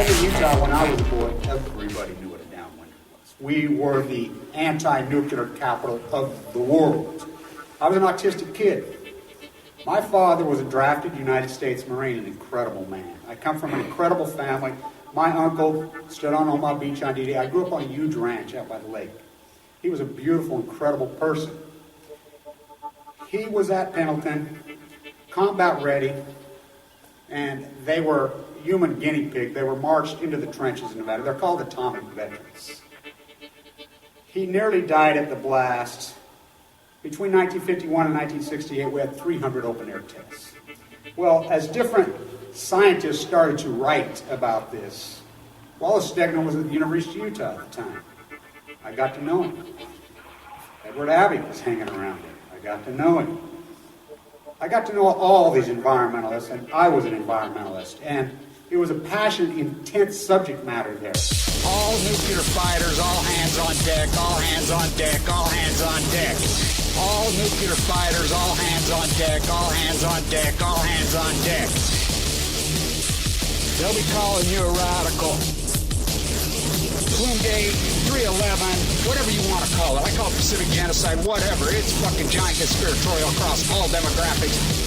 Back in Utah, when I was a boy, everybody knew what a downwinder was. We were the anti-nuclear capital of the world. I was an autistic kid. My father was a drafted United States Marine, an incredible man. I come from an incredible family. My uncle stood on Omaha Beach on D-Day. I grew up on a huge ranch out by the lake. He was a beautiful, incredible person. He was at Pendleton, combat ready, and they were human guinea pig. They were marched into the trenches in Nevada. They're called atomic veterans. He nearly died at the blast. Between 1951 and 1968, we had 300 open-air tests. Well, as different scientists started to write about this, Wallace Stegner was at the University of Utah at the time. I got to know him. Edward Abbey was hanging around there. I got to know him. I got to know all these environmentalists, and I was an environmentalist, and it was a passionate, intense subject matter there. All nuclear fighters, all hands on deck, all hands on deck, all hands on deck. All nuclear fighters, all hands on deck, all hands on deck, all hands on deck. They'll be calling you a radical. Bloomgate, 311, whatever you want to call it. I call it Pacific genocide, whatever. It's fucking giant conspiratorial across all demographics.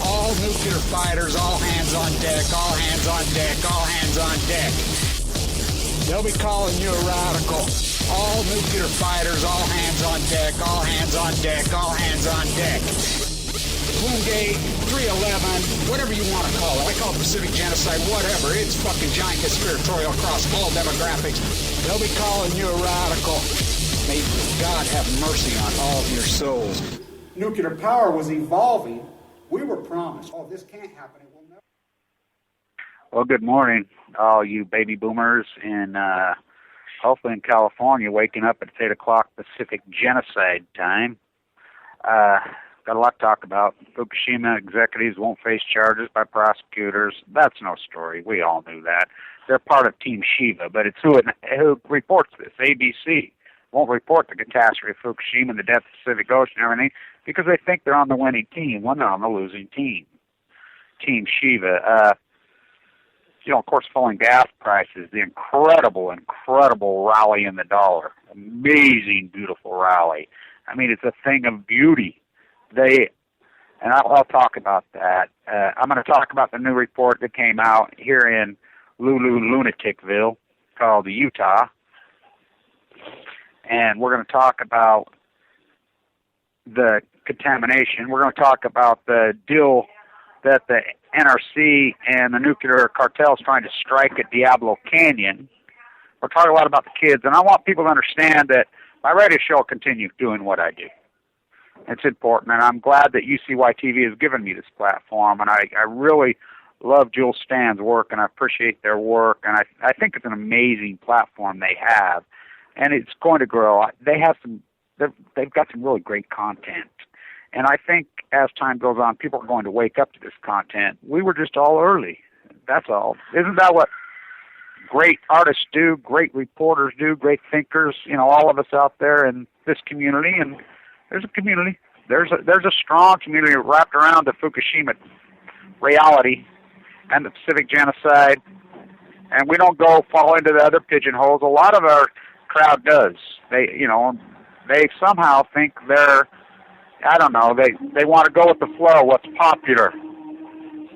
All nuclear fighters, all hands on deck, all hands on deck, all hands on deck. They'll be calling you a radical. All nuclear fighters, all hands on deck, all hands on deck, all hands on deck. Bloomgate, 311, whatever you want to call it. I call it Pacific genocide, whatever. It's fucking giant conspiratorial across all demographics. They'll be calling you a radical. May God have mercy on all of your souls. Nuclear power was evolving. We were promised, oh, this can't happen. It will never. Well, good morning, all you baby boomers in, hopefully in California, waking up at 8 o'clock Pacific genocide time. Got a lot to talk about. Fukushima executives won't face charges by prosecutors. That's no story. We all knew that. They're part of Team Shiva, but it's who reports this. ABC won't report the catastrophe of Fukushima and the death of the Pacific Ocean and everything because they think they're on the winning team when they're on the losing team. Team Shiva. Of course, falling gas prices, the incredible rally in the dollar. Amazing, beautiful rally. I mean, it's a thing of beauty. I'll talk about that. I'm going to talk about the new report that came out here in Lunaticville called Utah. And we're going to talk about the contamination. We're going to talk about the deal that the NRC and the nuclear cartel is trying to strike at Diablo Canyon. We're talking a lot about the kids, and I want people to understand that my radio show will continue doing what I do. It's important, and I'm glad that UCY TV has given me this platform, and I really love Jules Stan's work, and I appreciate their work, and I think it's an amazing platform they have, and it's going to grow. They've got some really great content, and I think as time goes on, people are going to wake up to this content. We were just all early. That's all. Isn't that what great artists do, great reporters do, great thinkers, all of us out there in this community? And there's a community. There's a strong community wrapped around the Fukushima reality and the Pacific genocide. And we don't fall into the other pigeonholes. A lot of our crowd does. They somehow think they're, I don't know, they want to go with the flow, what's popular.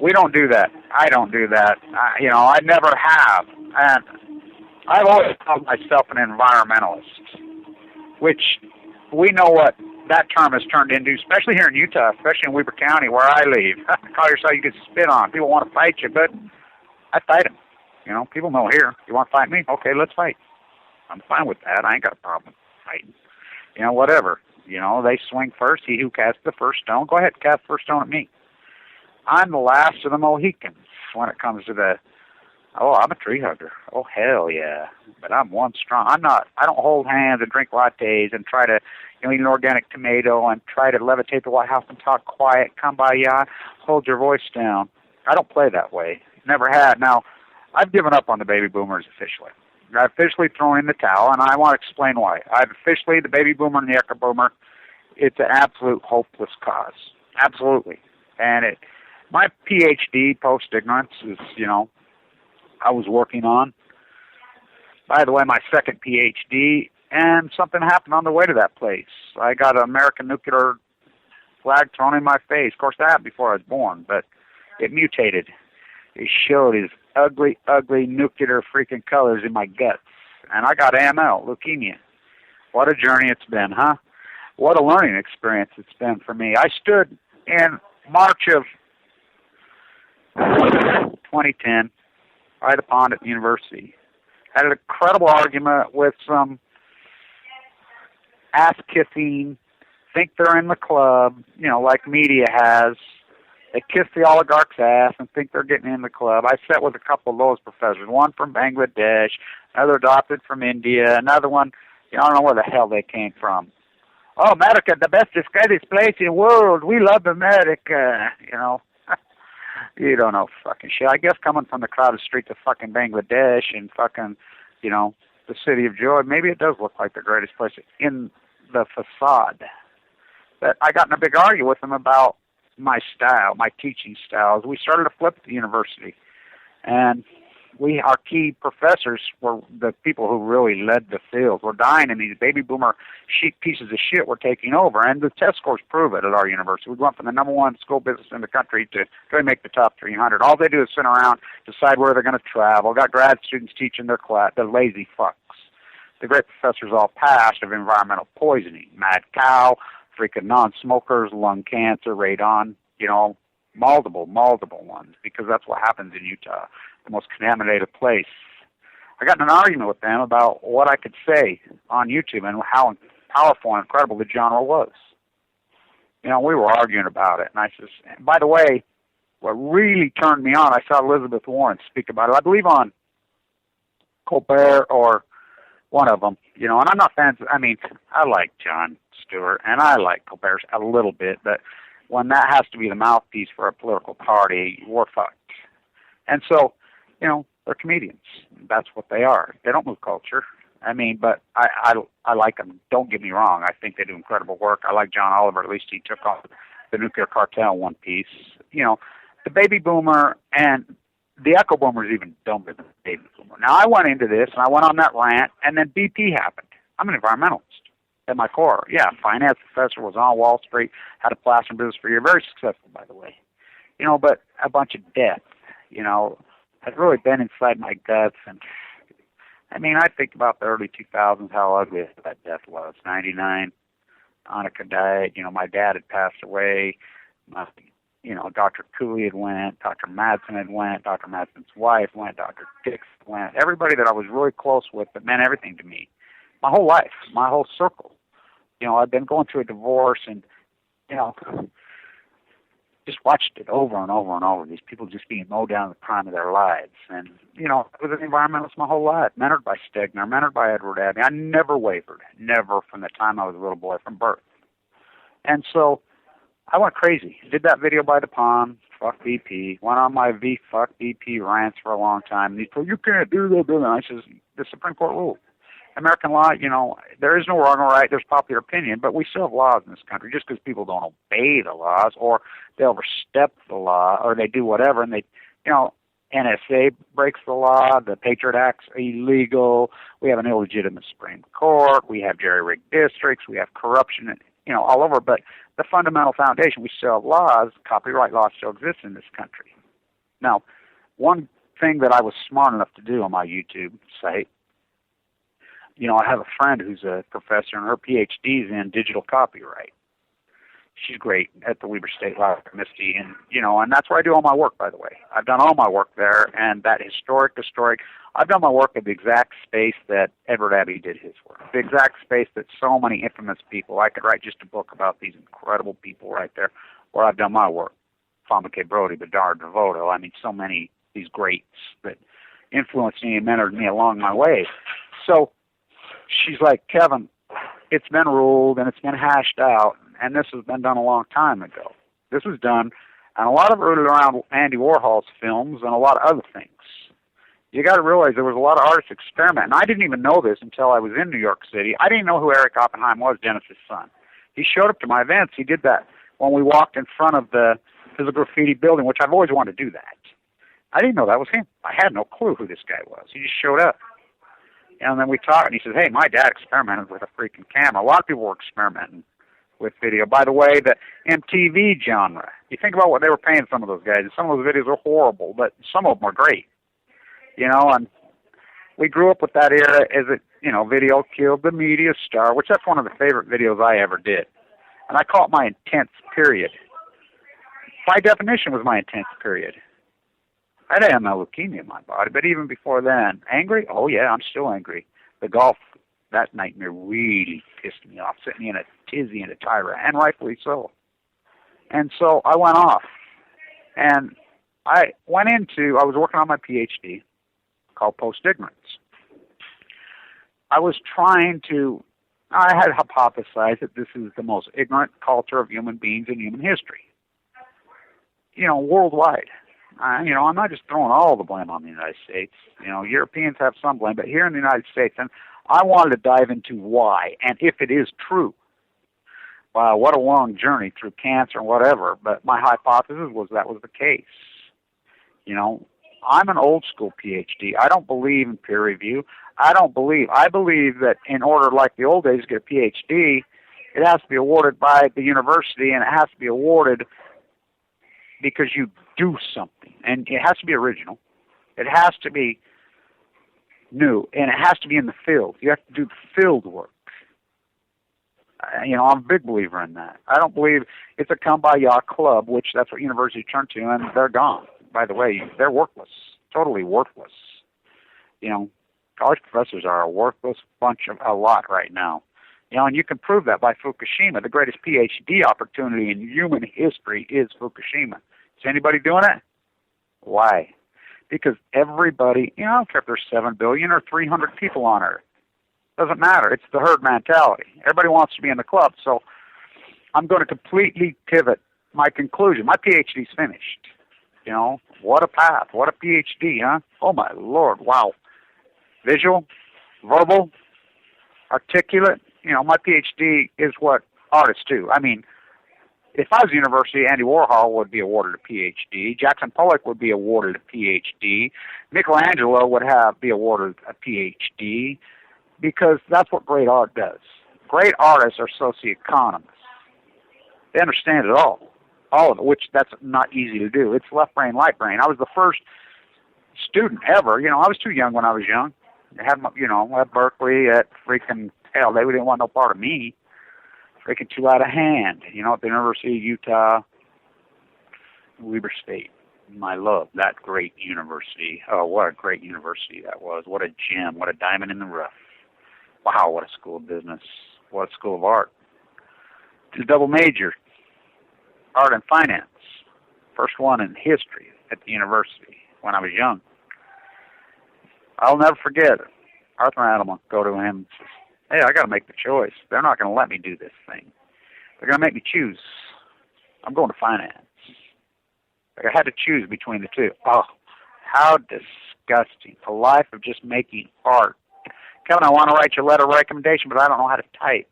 We don't do that. I don't do that. I never have. And I've always called myself an environmentalist, which we know what that term has turned into, especially here in Utah, especially in Weber County, where I live. Call yourself, you get spit on. People want to fight you, but I fight them. People know here. You want to fight me? Okay, let's fight. I'm fine with that. I ain't got a problem with fighting. Whatever. They swing first. He who casts the first stone, go ahead, cast the first stone at me. I'm the last of the Mohicans when it comes to I'm a tree hugger. Oh, hell yeah. But I'm one strong. I don't hold hands and drink lattes and try to, eat an organic tomato and try to levitate the White House and talk quiet, kumbaya, hold your voice down. I don't play that way. Never had. Now, I've given up on the baby boomers officially. I've officially thrown in the towel, and I want to explain why. I've officially, the baby boomer and the echo boomer, it's an absolute hopeless cause. Absolutely. And my PhD, post-ignorance, is, I was working on. By the way, my second PhD, and something happened on the way to that place. I got an American nuclear flag thrown in my face. Of course, that happened before I was born, but it mutated. It showed his ugly, ugly nuclear freaking colors in my guts. And I got AML, leukemia. What a journey it's been, huh? What a learning experience it's been for me. I stood in March of 2010, right upon at the university. Had an incredible argument with some ass-kissing, think they're in the club, you know, like media has. They kiss the oligarch's ass and think they're getting in the club. I sat with a couple of those professors, one from Bangladesh, another adopted from India, another one, you know, I don't know where the hell they came from. Oh, America, the best, greatest place in the world. We love America, you know. You don't know fucking shit. I guess coming from the crowded streets of fucking Bangladesh and fucking, you know, the city of joy, maybe it does look like the greatest place in the facade. But I got in a big argument with them about my style, my teaching styles. We started to flip at the university. And our key professors were the people who really led the field. We're dying, and these baby boomer pieces of shit were taking over. And the test scores prove it at our university. We went from the #1 school business in the country to try to make the top 300. All they do is sit around, decide where they're going to travel. Got grad students teaching their class. They're lazy fucks. The great professors all passed of environmental poisoning, mad cow, freaking non-smokers, lung cancer, radon, you know, multiple ones, because that's what happens in Utah, the most contaminated place. I got in an argument with them about what I could say on YouTube and how powerful and incredible the genre was. You know, we were arguing about it, and I says, by the way, what really turned me on, I saw Elizabeth Warren speak about it, I believe on Colbert or one of them, you know, and I'm not fans, I mean, I like Jon Stewart, and I like Colbert a little bit, but when that has to be the mouthpiece for a political party, we're fucked. And so, you know, they're comedians. That's what they are. They don't move culture. I mean, but I like them. Don't get me wrong. I think they do incredible work. I like John Oliver. At least he took on the nuclear cartel one piece. You know, the baby boomer and the echo boomer is even dumber than the baby boomer. Now, I went into this, and I went on that rant, and then BP happened. I'm an environmentalist at my core. Yeah, finance professor, was on Wall Street, had a plastering business for a year. Very successful, by the way. You know, but a bunch of death, you know, has really been inside my guts. And, I mean, I think about the early 2000s, how ugly that death was. 99, Annika died. You know, my dad had passed away. You know, Dr. Cooley had went, Dr. Madsen had went, Dr. Madsen's wife went, Dr. Dix went. Everybody that I was really close with that meant everything to me. My whole life, my whole circle. You know, I've been going through a divorce and, you know, just watched it over and over and over. These people just being mowed down in the prime of their lives. And, you know, I was an environmentalist my whole life, mentored by Stegner, mentored by Edward Abbey. I never wavered, never from the time I was a little boy, from birth. And so I went crazy. Did that video by the pond, fuck BP. Went on my fuck BP rants for a long time. And these people, you can't do that. And I says, the Supreme Court ruled. American law, you know, there is no wrong or right. There's popular opinion, but we still have laws in this country. Just because people don't obey the laws, or they overstep the law, or they do whatever, and they, you know, NSA breaks the law, the Patriot Act's illegal, we have an illegitimate Supreme Court, we have jerry-rigged districts, we have corruption, you know, all over. But the fundamental foundation, we still have laws. Copyright law still exists in this country. Now, one thing that I was smart enough to do on my YouTube site, you know, I have a friend who's a professor, and her PhD is in digital copyright. She's great at the Weber State Law Misty, and, you know, and that's where I do all my work, by the way. I've done all my work there, and that historic, I've done my work at the exact space that Edward Abbey did his work, the exact space that so many infamous people, I could write just a book about these incredible people right there, where I've done my work. Fama K. Brody, Bedard, Devoto, I mean, so many, these greats that influenced me and mentored me along my way. So, she's like, Kevin, it's been ruled and it's been hashed out, and this has been done a long time ago. This was done, and a lot of it rooted around Andy Warhol's films and a lot of other things. You got to realize there was a lot of artists experiment, and I didn't even know this until I was in New York City. I didn't know who Eric Oppenheim was, Dennis's son. He showed up to my events. He did that when we walked in front of the graffiti building, which I've always wanted to do that. I didn't know that was him. I had no clue who this guy was. He just showed up. And then we talked, and he says, hey, my dad experimented with a freaking camera. A lot of people were experimenting with video. By the way, the MTV genre, you think about what they were paying some of those guys, and some of those videos are horrible, but some of them are great. You know, and we grew up with that era as it, you know, video killed the media star, which that's one of the favorite videos I ever did. And I call it my intense period. By definition, was my intense period. I didn't have no leukemia in my body, but even before then, angry? Oh, yeah, I'm still angry. The golf, that nightmare really pissed me off, sent me in a tizzy and a tirade, and rightfully so. And so I went off, and I was working on my PhD called Post-Ignorance. I had hypothesized that this is the most ignorant culture of human beings in human history. You know, worldwide. I'm not just throwing all the blame on the United States. You know, Europeans have some blame, but here in the United States, and I wanted to dive into why, and if it is true. Wow, what a long journey through cancer and whatever, but my hypothesis was that was the case. You know, I'm an old school PhD. I don't believe in peer review. I believe that in order, like the old days, to get a PhD, it has to be awarded by the university, and it has to be awarded because you do something. And it has to be original. It has to be new. And it has to be in the field. You have to do the field work. I'm a big believer in that. I don't believe it's a come-by-ya club, which that's what universities turn to, and they're gone. By the way, they're worthless. Totally worthless. You know, college professors are a worthless bunch of a lot right now. You know, and you can prove that by Fukushima. The greatest PhD opportunity in human history is Fukushima. Is anybody doing it? Why? Because everybody, I don't care if there's 7 billion or 300 people on Earth. Doesn't matter. It's the herd mentality. Everybody wants to be in the club. So I'm going to completely pivot my conclusion. My PhD's finished. You know, what a path. What a PhD, huh? Oh, my Lord. Wow. Visual, verbal, articulate. My PhD is what artists do. I mean, if I was a university, Andy Warhol would be awarded a PhD. Jackson Pollock would be awarded a PhD. Michelangelo would be awarded a PhD, because that's what great art does. Great artists are socioeconomists. They understand it all of it, which that's not easy to do. It's left brain, right brain. I was the first student ever. I was too young when I was young. I had, at Berkeley, at freaking hell, they didn't want no part of me. Freaking too out of hand. At the University of Utah, Weber State. I love that great university. Oh, what a great university that was. What a gem. What a diamond in the rough. Wow, what a school of business. What a school of art. Did a double major. Art and finance. First one in history at the university when I was young. I'll never forget it. Arthur Adelman, go to him and says, hey, I got to make the choice. They're not going to let me do this thing. They're going to make me choose. I'm going to finance. Like I had to choose between the two. Oh, how disgusting. A life of just making art. Kevin, I want to write you a letter of recommendation, but I don't know how to type.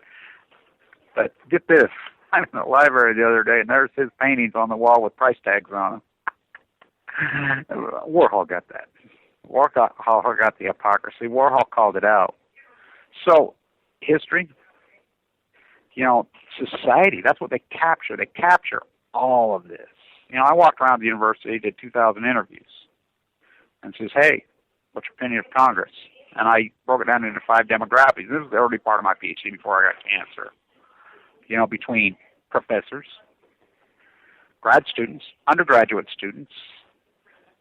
But get this. I'm in the library the other day, and there's his paintings on the wall with price tags on them. Warhol got that. Warhol got the hypocrisy. Warhol called it out. So, history, society, that's what they capture. They capture all of this. I walked around the university, did 2,000 interviews, and says, hey, what's your opinion of Congress? And I broke it down into 5 demographics. This was the early part of my PhD before I got cancer. Between professors, grad students, undergraduate students,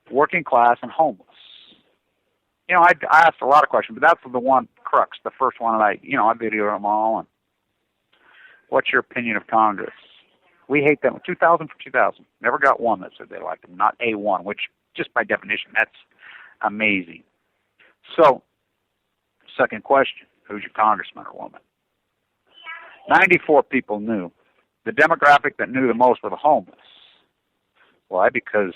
working class, and homeless. I asked a lot of questions, but that's the one crux, the first one that I videoed them all. And what's your opinion of Congress? We hate them. 2,000 for 2,000. Never got one that said they liked them. Not A1, which just by definition, that's amazing. So, second question, who's your congressman or woman? 94 people knew. The demographic that knew the most were the homeless. Why? Because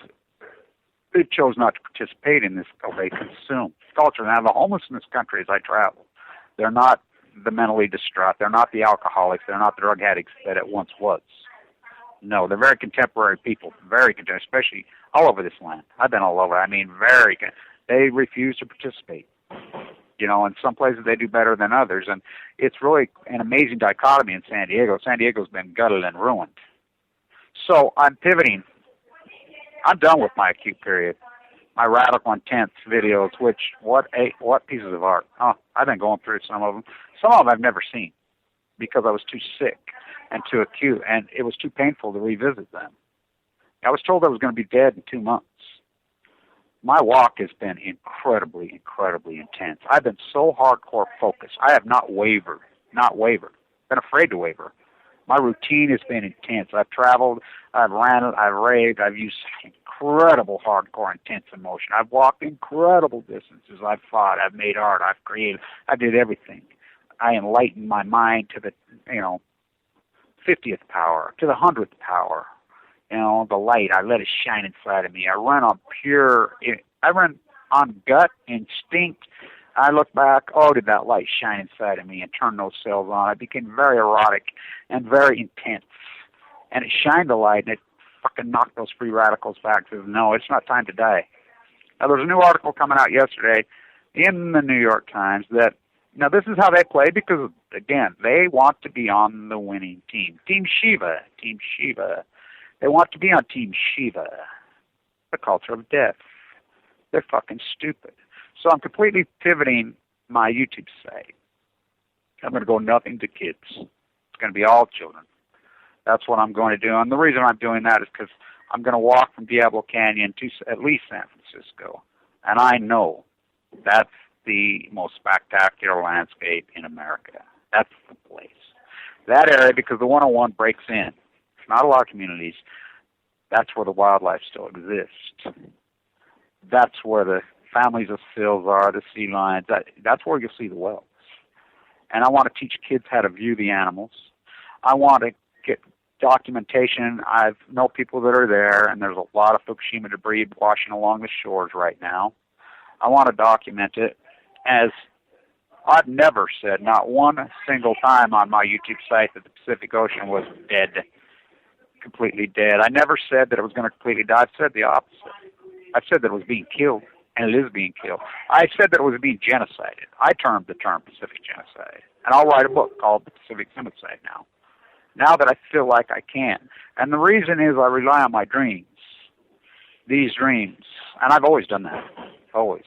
they chose not to participate in this, they consume culture. Now, the homeless in this country, as I travel, they're not the mentally distraught. They're not the alcoholics. They're not the drug addicts that it once was. No, they're very contemporary people, very contemporary, especially all over this land. I've been all over. I mean, they refuse to participate. You know, in some places they do better than others, and it's really an amazing dichotomy in San Diego. San Diego's been gutted and ruined. So I'm pivoting. I'm done with my acute period. My radical intense videos, which what pieces of art. Oh, I've been going through some of them. Some of them I've never seen because I was too sick and too acute, and it was too painful to revisit them. I was told I was going to be dead in 2 months. My walk has been incredibly, incredibly intense. I've been so hardcore focused. I have not wavered. Been afraid to waver. My routine has been intense. I've traveled, I've ran, I've raved, I've used incredible hardcore intense emotion. I've walked incredible distances. I've fought, I've made art, I've created, I did everything. I enlightened my mind to the, 50th power, to the 100th power. The light, I let it shine inside of me. I run on gut, instinct. I look back, did that light shine inside of me and turn those cells on? I became very erotic and very intense. And it shined the light, and it fucking knocked those free radicals back. Says, no, it's not time to die. Now, there's a new article coming out yesterday in the New York Times that, now this is how they play because, again, they want to be on the winning team. Team Shiva. They want to be on Team Shiva, the culture of death. They're fucking stupid. So I'm completely pivoting my YouTube site. I'm going to go nothing to kids. It's going to be all children. That's what I'm going to do. And the reason I'm doing that is because I'm going to walk from Diablo Canyon to at least San Francisco. And I know that's the most spectacular landscape in America. That's the place. That area, because the 101 breaks in. Not a lot of communities. That's where the wildlife still exists. That's where the families of seals are, the sea lions. That's where you'll see the whales. And I want to teach kids how to view the animals. I want to get documentation. I know people that are there, and there's a lot of Fukushima debris washing along the shores right now. I want to document it. As I've never said, not one single time on my YouTube site, that the Pacific Ocean was dead. Completely dead. I never said that it was going to completely die. I've said the opposite. I said that it was being killed, and it is being killed. I said that it was being genocided. I termed the term Pacific Genocide, and I'll write a book called The Pacific Genocide now that I feel like I can. And the reason is I rely on my dreams, these dreams, and I've always done that, always,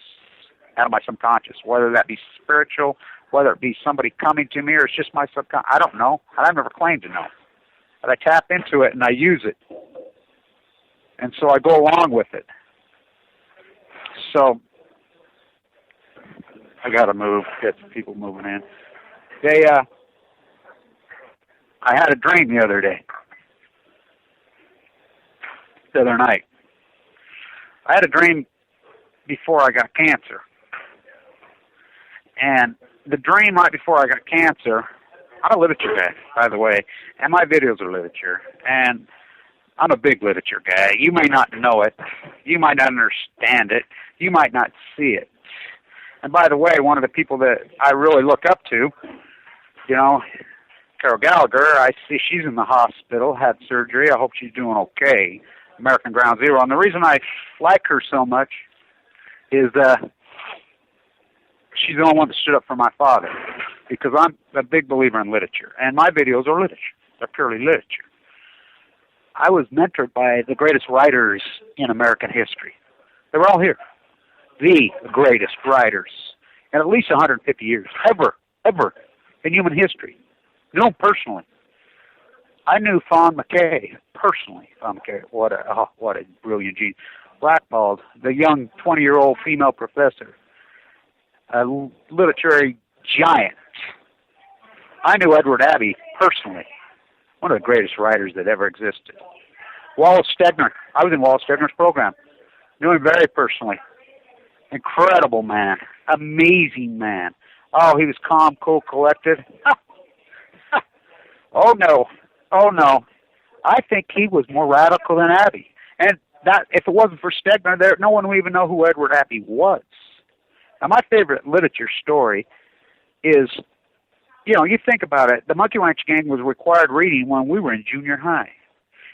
out of my subconscious, whether that be spiritual, whether it be somebody coming to me, or it's just my subconscious. I don't know. I've never claimed to know. But I tap into it and I use it. And so I go along with it. So I got to move, get some people moving in. I had a dream the other night. I had a dream before I got cancer. And the dream right before I got cancer, I'm a literature guy, by the way, and my videos are literature. And I'm a big literature guy. You may not know it. You might not understand it. You might not see it. And by the way, one of the people that I really look up to, Carol Gallagher, I see she's in the hospital, had surgery. I hope she's doing okay. American Ground Zero. And the reason I like her so much is she's the only one that stood up for my father, because I'm a big believer in literature, and my videos are literature. They're purely literature. I was mentored by the greatest writers in American history. They were all here. The greatest writers in at least 150 years, ever in human history. Knew them personally. I knew Fawn McKay personally. Fawn McKay, what a brilliant genius. Blackballed, the young 20-year-old female professor, a literary giant. I knew Edward Abbey personally, one of the greatest writers that ever existed. Wallace Stegner, I was in Wallace Stegner's program. Knew him very personally. Incredible man, amazing man. Oh, he was calm, cool, collected. Oh no. I think he was more radical than Abbey. And that, if it wasn't for Stegner, no one would even know who Edward Abbey was. Now, my favorite literature story is, you think about it, the Monkey Ranch Gang was required reading when we were in junior high.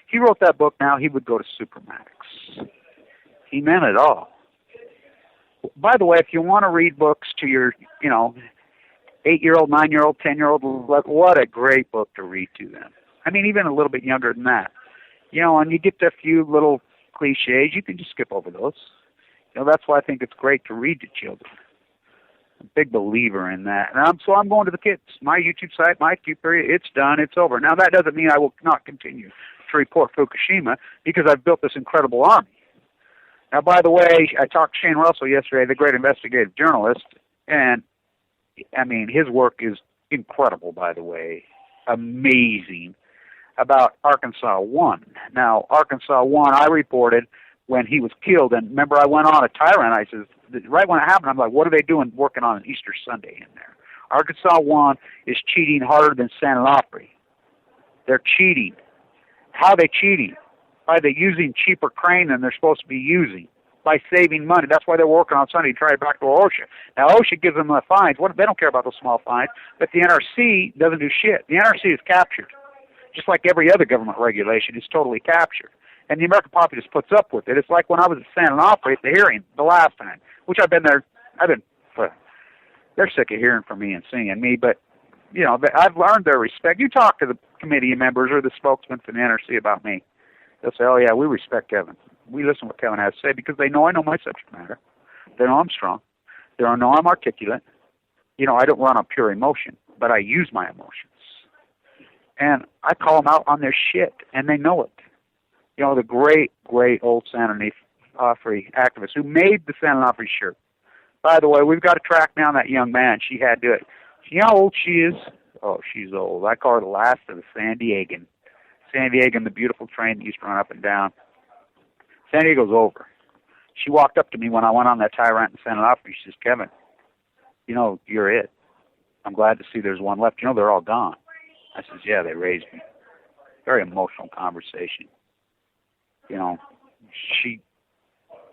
He wrote that book. Now he would go to Supermax. He meant it all. By the way, if you want to read books to your, 8-year-old, 9-year-old, 10-year-old, what a great book to read to them. I mean, even a little bit younger than that. And you get to a few little cliches, you can just skip over those. That's why I think it's great to read to children. I'm a big believer in that. And so I'm going to the kids. My YouTube site, my Q period, it's done, it's over. Now, that doesn't mean I will not continue to report Fukushima because I've built this incredible army. Now, by the way, I talked to Shane Russell yesterday, the great investigative journalist, and, I mean, his work is incredible, by the way, amazing, about Arkansas 1. Now, Arkansas 1, I reported when he was killed, and remember, I went on a tyrant, I said, right when it happened, I'm like, what are they doing working on an Easter Sunday in there? Arkansas 1 is cheating harder than San Onofre. They're cheating. How are they cheating? By they using cheaper crane than they're supposed to be using, by saving money. That's why they're working on Sunday to try to back to OSHA. Now, OSHA gives them the fines. They don't care about those small fines, but the NRC doesn't do shit. The NRC is captured. Just like every other government regulation is totally captured. And the American populace puts up with it. It's like when I was at San Onofre at the hearing the last time, which I've been there. They're sick of hearing from me and seeing me, but, I've learned their respect. You talk to the committee members or the spokesman for the NRC about me. They'll say, oh, yeah, we respect Kevin. We listen to what Kevin has to say because they know I know my subject matter. They know I'm strong. They know I'm articulate. I don't run on pure emotion, but I use my emotions. And I call them out on their shit, and they know it. The great, great old San Onofre activist who made the San Onofre shirt. By the way, we've got to track down that young man. She had to do it. You know how old she is? Oh, she's old. I call her the last of the San Diegan. San Diego, the beautiful train that used to run up and down. San Diego's over. She walked up to me when I went on that tyrant in San Onofre. She says, Kevin, you're it. I'm glad to see there's one left. They're all gone. I says, yeah, they raised me. Very emotional conversation. And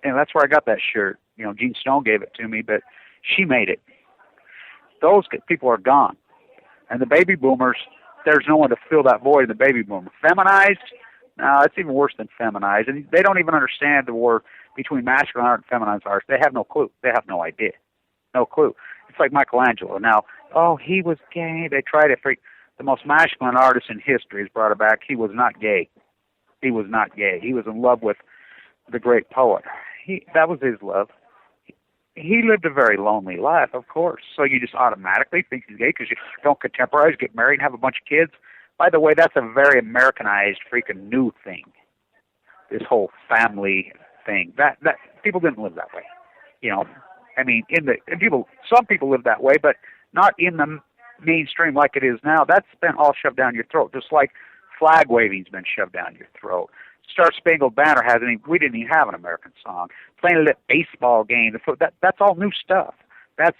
that's where I got that shirt. Gene Stone gave it to me, but she made it. Those people are gone. And the baby boomers, there's no one to fill that void in the baby boomer. Feminized? No, it's even worse than feminized. And they don't even understand the war between masculine art and feminized art. They have no clue. They have no idea. No clue. It's like Michelangelo. Now, he was gay. They try to freak. The most masculine artist in history has brought it back. He was not gay. He was not gay. He was in love with the great poet. That was his love. He lived a very lonely life, of course. So you just automatically think he's gay because you don't contemporize, get married, and have a bunch of kids. By the way, that's a very Americanized, freaking new thing. This whole family thing. That people didn't live that way. Some people live that way, but not in the mainstream like it is now. That's been all shoved down your throat, just like flag waving's been shoved down your throat. Star Spangled Banner we didn't even have an American song. Playing a baseball game, that's all new stuff. That's,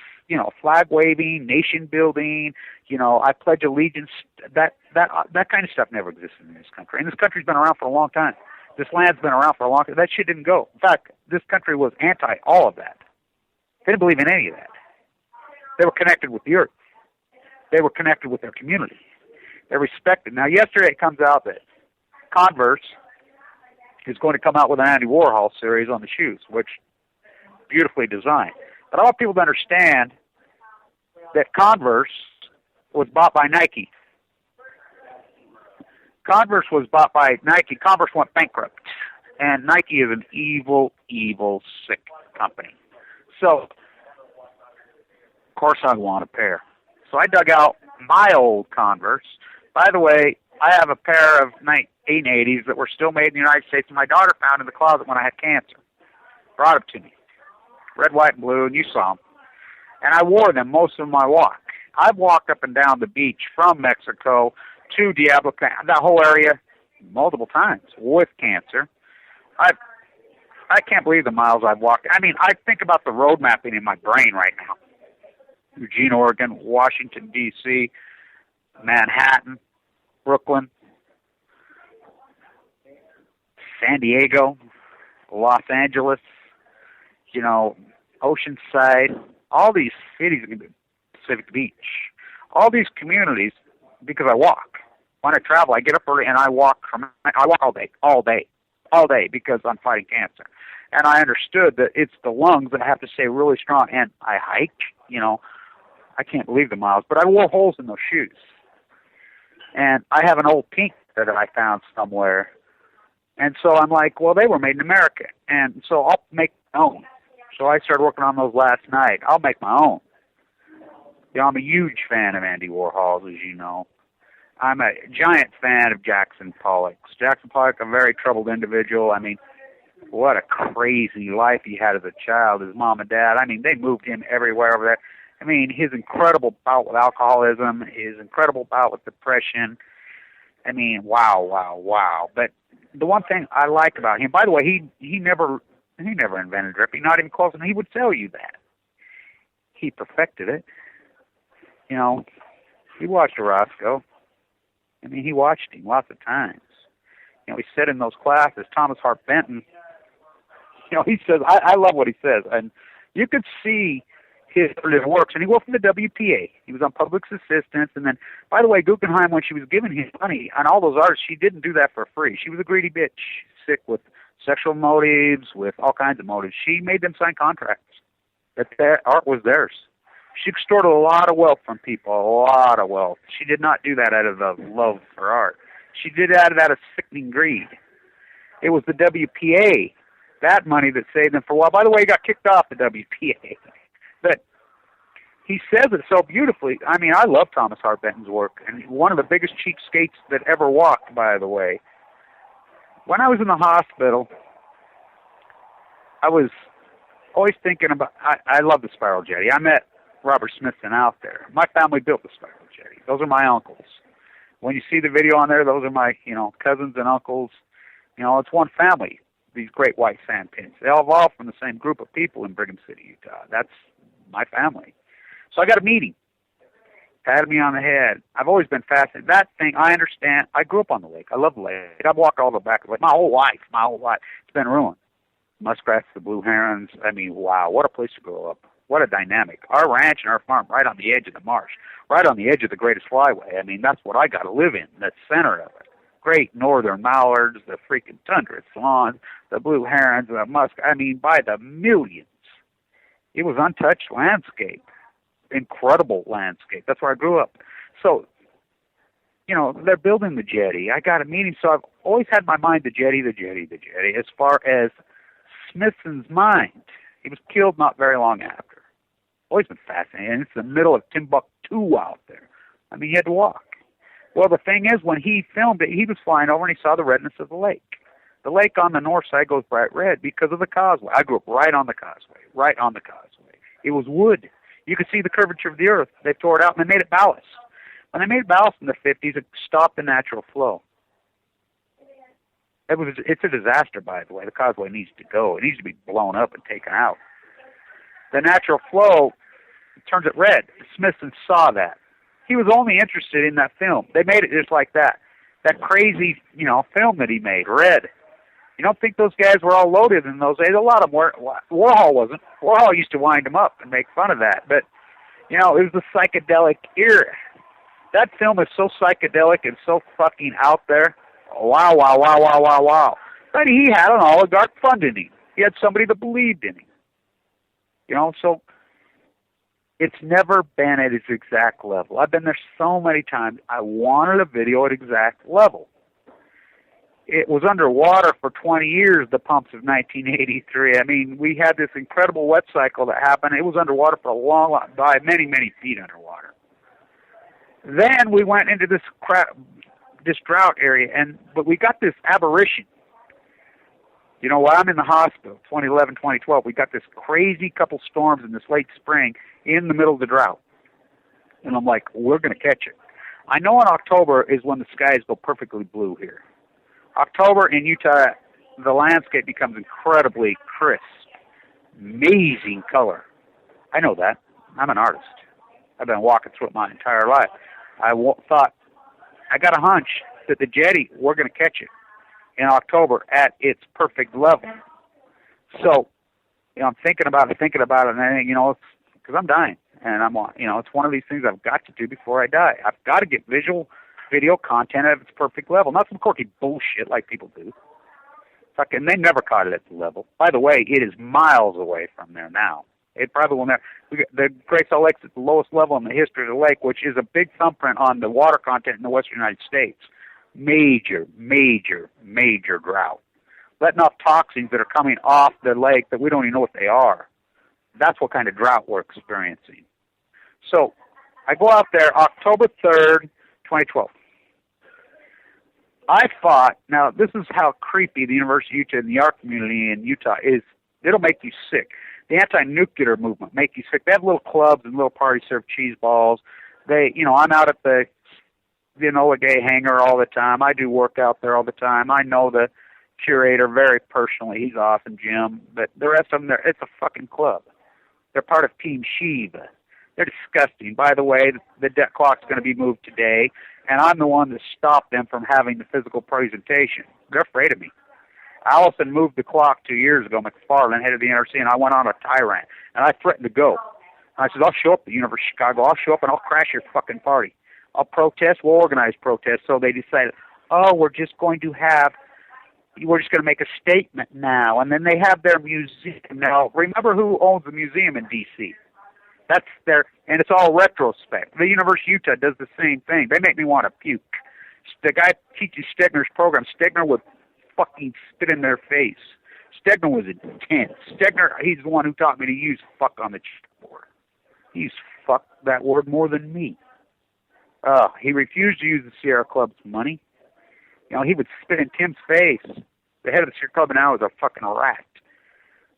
flag waving, nation building, I pledge allegiance. That kind of stuff never existed in this country. And this country's been around for a long time. This land's been around for a long time. That shit didn't go. In fact, this country was anti all of that. They didn't believe in any of that. They were connected with the earth. They were connected with their community. They respected. Now, yesterday it comes out that Converse is going to come out with an Andy Warhol series on the shoes, which beautifully designed. But I want people to understand that Converse was bought by Nike. Converse was bought by Nike. Converse went bankrupt. And Nike is an evil, evil, sick company. So, of course I want a pair. So I dug out my old Converse. By the way, I have a pair of 1880s that were still made in the United States, and my daughter found in the closet when I had cancer. Brought them to me. Red, white, and blue, and you saw them. And I wore them most of my walk. I've walked up and down the beach from Mexico to Diablo, that whole area, multiple times with cancer. I can't believe the miles I've walked. I mean, I think about the road mapping in my brain right now. Eugene, Oregon, Washington, D.C., Manhattan, Brooklyn, San Diego, Los Angeles, Oceanside, all these cities, Pacific Beach, all these communities, because I walk. When I travel, I get up early and I walk all day because I'm fighting cancer. And I understood that it's the lungs that have to stay really strong. And I hike, I can't believe the miles, but I wore holes in those shoes. And I have an old pink that I found somewhere. And so I'm like, well, they were made in America. And so I'll make my own. So I started working on those last night. I'll make my own. I'm a huge fan of Andy Warhol's, as you know. I'm a giant fan of Jackson Pollock's. Jackson Pollock, a very troubled individual. I mean, what a crazy life he had as a child. His mom and dad, they moved him everywhere over there. His incredible bout with alcoholism, his incredible bout with depression. Wow. But the one thing I like about him, by the way, he never invented dripping, not even close, and he would tell you that. He perfected it. He watched Orozco. He watched him lots of times. He said in those classes, Thomas Hart Benton, he says, I love what he says, and you could see his works, and he worked from the WPA. He was on public assistance, and then, by the way, Guggenheim, when she was giving him money on all those artists, she didn't do that for free. She was a greedy bitch, sick with sexual motives, with all kinds of motives. She made them sign contracts that their art was theirs. She extorted a lot of wealth from people, a lot of wealth. She did not do that out of the love for art. She did that out of sickening greed. It was the WPA, that money that saved them for a while. By the way, he got kicked off the WPA. But he says it so beautifully. I love Thomas Hart Benton's work, and one of the biggest cheapskates that ever walked, by the way. When I was in the hospital, I was always thinking about, I love the Spiral Jetty. I met Robert Smithson out there. My family built the Spiral Jetty. Those are my uncles. When you see the video on there, those are my, cousins and uncles. It's one family, these great white sand pits. They all evolved from the same group of people in Brigham City, Utah. That's my family. So I got a meeting. Patted me on the head. I've always been fascinated. That thing, I understand. I grew up on the lake. I love the lake. I've walked all the back of the lake my whole life. It's been ruined. Muskrats, the blue herons. Wow, what a place to grow up. What a dynamic. Our ranch and our farm right on the edge of the marsh, right on the edge of the greatest flyway. That's what I got to live in, that center of it. Great northern mallards, the freaking tundra swans, the blue herons, the musk. By the millions. It was untouched landscape. Incredible landscape. That's where I grew up. So, they're building the jetty. I got a meeting, so I've always had in my mind the jetty, as far as Smithson's mind. He was killed not very long after. Always been fascinating. And it's the middle of Timbuktu out there. He had to walk. Well, the thing is, when he filmed it, he was flying over and he saw the redness of the lake. The lake on the north side goes bright red because of the causeway. I grew up right on the causeway. It was wood. You could see the curvature of the earth. They tore it out and they made it ballast. When they made ballast in the 50s, it stopped the natural flow. It's a disaster, by the way. The causeway needs to go. It needs to be blown up and taken out. The natural flow turns it red. Smithson saw that. He was only interested in that film. They made it just like that. That crazy, film that he made, red. You don't think those guys were all loaded in those days? A lot of them were. Warhol wasn't. Warhol used to wind them up and make fun of that. But, it was the psychedelic era. That film is so psychedelic and so fucking out there. Wow. But he had an oligarch funding him. He had somebody that believed in him. So it's never been at its exact level. I've been there so many times. I wanted a video at exact level. It was underwater for 20 years, the pumps of 1983. We had this incredible wet cycle that happened. It was underwater for a long, by many, many feet underwater. Then we went into this drought area, but we got this aberration. While I'm in the hospital, 2011, 2012, we got this crazy couple storms in this late spring in the middle of the drought. And I'm like, we're going to catch it. I know in October is when the skies go perfectly blue here. October in Utah, the landscape becomes incredibly crisp. Amazing color. I know that. I'm an artist. I've been walking through it my entire life. I thought, I got a hunch that the jetty, we're going to catch it in October at its perfect level. So, I'm thinking about it, and I think, because I'm dying, and it's one of these things I've got to do before I die. I've got to get visual video content at its perfect level. Not some quirky bullshit like people do. Fucking, they never caught it at the level. By the way, it is miles away from there now. It probably will never. The Great Salt Lake's at the lowest level in the history of the lake, which is a big thumbprint on the water content in the western United States. Major, major, major drought. Letting off toxins that are coming off the lake that we don't even know what they are. That's what kind of drought we're experiencing. So I go out there October 3rd, 2012. I fought, now this is how creepy the University of Utah and the art community in Utah is. It'll make you sick. The anti-nuclear movement make you sick. They have little clubs and little parties, serve cheese balls. They, I'm out at the Enola Gay hangar all the time. I do work out there all the time. I know the curator very personally. He's awesome, Jim. But the rest of them, it's a fucking club. They're part of Team Shiva. They're disgusting. By the way, the debt clock's going to be moved today, and I'm the one that stopped them from having the physical presentation. They're afraid of me. Allison moved the clock 2 years ago. McFarland, head of the NRC, and I went on a tyrant, and I threatened to go. I said, I'll show up at the University of Chicago. I'll show up, and I'll crash your fucking party. I'll protest. We'll organize protests. So they decided, we're just going to make a statement now. And then they have their museum. Now, remember who owns the museum in D.C.? That's and it's all retrospect. The University of Utah does the same thing. They make me want to puke. The guy teaches Stegner's program. Stegner would fucking spit in their face. Stegner was intense. Stegner, he's the one who taught me to use fuck on the chalkboard. He used fuck that word more than me. He refused to use the Sierra Club's money. He would spit in Tim's face. The head of the Sierra Club now is a fucking rat.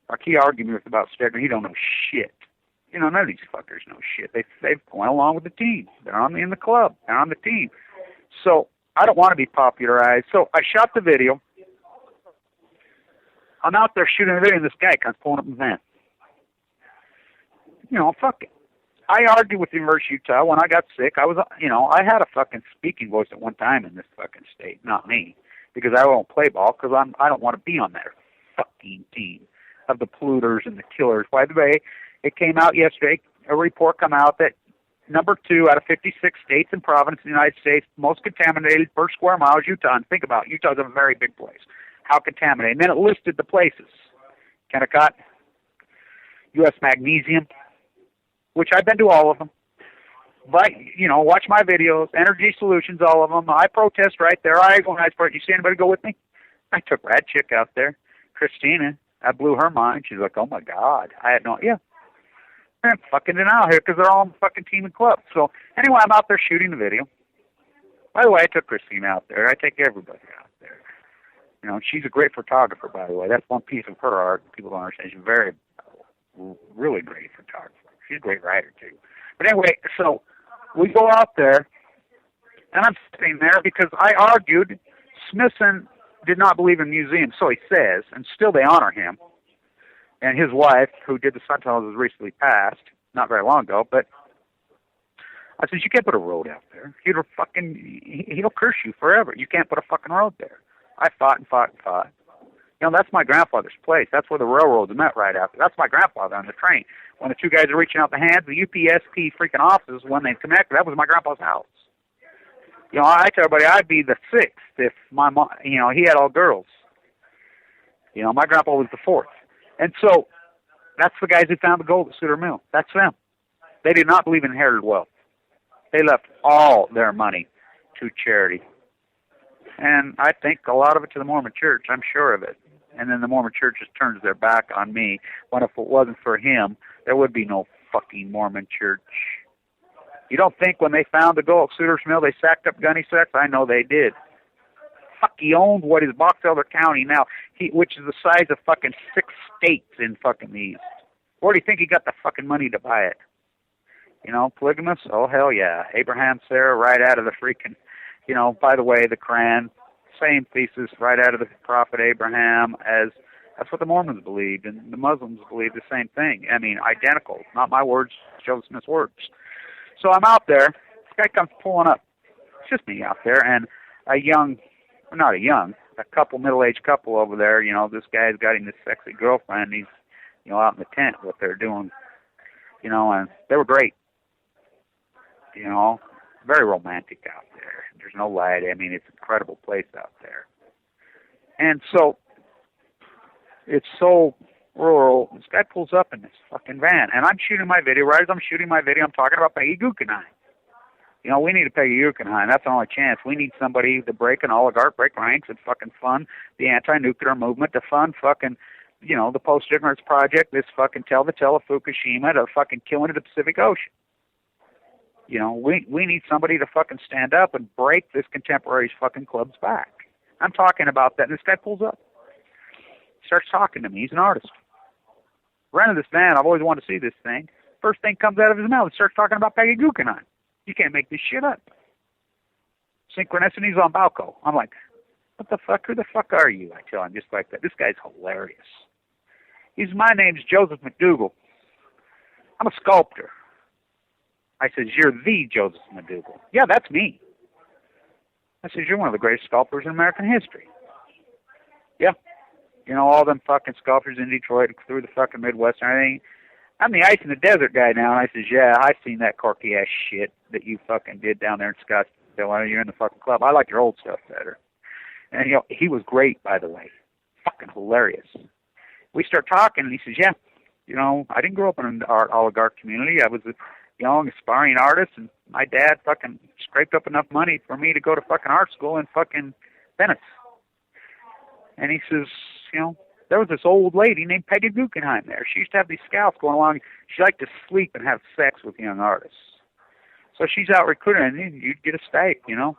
Our key argument about Stegner, he don't know shit. None of these fuckers know shit. They've went along with the team. They're in the club. They're on the team. So I don't want to be popularized. So I shot the video. I'm out there shooting the video, and this guy comes pulling up in the van. Fuck it. I argued with the University of Utah when I got sick. I was, I had a fucking speaking voice at one time in this fucking state, not me, because I won't play ball because I don't want to be on that fucking team of the polluters and the killers. By the way, it came out yesterday, a report come out that number 2 out of 56 states and provinces in the United States, most contaminated per square mile is Utah. And think about it, Utah's a very big place. How contaminated? And then it listed the places. Kennecott, U.S. Magnesium, which I've been to all of them. But, watch my videos, Energy Solutions, all of them. I protest right there. I organize for it. You see anybody go with me? I took Rad Chick out there. Christina, I blew her mind. She's like, oh, my God. I had no idea. They're fucking it out here because they're all in the fucking team and club. So, anyway, I'm out there shooting the video. By the way, I took Christina out there. I take everybody out there. She's a great photographer, by the way. That's one piece of her art people don't understand. She's very, really great photographer. She's a great writer, too. But anyway, so we go out there, and I'm sitting there because I argued Smithson did not believe in museums, so he says, and still they honor him. And his wife, who did the sun tunnels, was recently passed, not very long ago, but I said, you can't put a road out there. He'll curse you forever. You can't put a fucking road there. I fought and fought and fought. That's my grandfather's place. That's where the railroads met right after. That's my grandfather on the train. When the two guys are reaching out the hands, the UPSP freaking offices, when they connected, that was my grandpa's house. I tell everybody I'd be the 6th if my mom, he had all girls. My grandpa was the 4th. And so that's the guys who found the gold at Sutter Mill. That's them. They did not believe in inherited wealth. They left all their money to charity. And I think a lot of it to the Mormon Church. I'm sure of it. And then the Mormon Church just turns their back on me, when if it wasn't for him, there would be no fucking Mormon Church. You don't think when they found the gold at Sutter's Mill they sacked up gunny sacks? I know they did. Fuck, he owned what is Box Elder County now, which is the size of fucking 6 states in fucking the East. Where do you think he got the fucking money to buy it? Polygamous? Oh, hell yeah. Abraham, Sarah, right out of the freaking, by the way, the Quran, same thesis right out of the prophet Abraham, as that's what the Mormons believed, and the Muslims believed the same thing. I mean, identical. Not my words, Joseph Smith's words. So I'm out there. This guy comes pulling up. It's just me out there, and a couple, middle-aged couple over there. This guy's got him this sexy girlfriend. He's, out in the tent, what they're doing. And they were great. Very romantic out there. There's no light. I mean, it's an incredible place out there. And so, it's so rural. This guy pulls up in this fucking van, and I'm shooting my video. Right as I'm shooting my video, I'm talking about Peggy Guggenheim. You know, we need a Peggy Guggenheim. That's the only chance. We need somebody to break an oligarch, break ranks, and fucking fund the anti-nuclear movement, to fund fucking, you know, the Post-Ignorance Project, this fucking tell the tale of Fukushima, to fucking killing of the Pacific Ocean. You know, we need somebody to fucking stand up and break this contemporary's fucking club's back. I'm talking about that, and this guy pulls up. Starts talking to me. He's an artist. Rented this van. I've always wanted to see this thing. First thing comes out of his mouth, he starts talking about Peggy Guggenheim. You can't make this shit up. Synchronicities on Balco. I'm like, what the fuck? Who the fuck are you? I tell him just like that. This guy's hilarious. My name's Joseph McDougall. I'm a sculptor. I says, you're the Joseph McDougall. Yeah, that's me. I says, you're one of the greatest sculptors in American history. Yeah. You know, all them fucking sculptors in Detroit through the fucking Midwest and everything. I'm the ice in the desert guy now. And I says, yeah, I've seen that corky ass shit that you fucking did down there in Scottsdale when you're in the fucking club. I like your old stuff better. And, you know, he was great, by the way. Fucking hilarious. We start talking, and he says, yeah, you know, I didn't grow up in an oligarch community. I was a young, aspiring artist, and my dad fucking scraped up enough money for me to go to fucking art school in fucking Venice. And he says, you know, there was this old lady named Peggy Guggenheim there. She used to have these scouts going along. She liked to sleep and have sex with young artists. So she's out recruiting, and you'd get a stake, you know.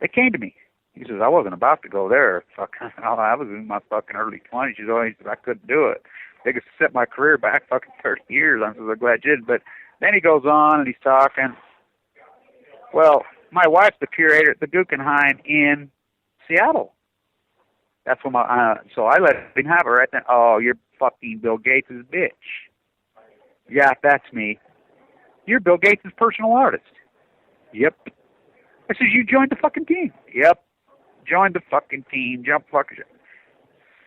They came to me. He says, I wasn't about to go there. Fucking, I was in my fucking early 20s. He said, I couldn't do it. They could set my career back fucking 30 years. I'm so glad you did. But then he goes on, and he's talking. Well, my wife's the curator at the Guggenheim in Seattle. That's what so I let him have her right then. Oh, you're fucking Bill Gates' bitch. Yeah, that's me. You're Bill Gates' personal artist. Yep. I says, you joined the fucking team. Yep. Joined the fucking team.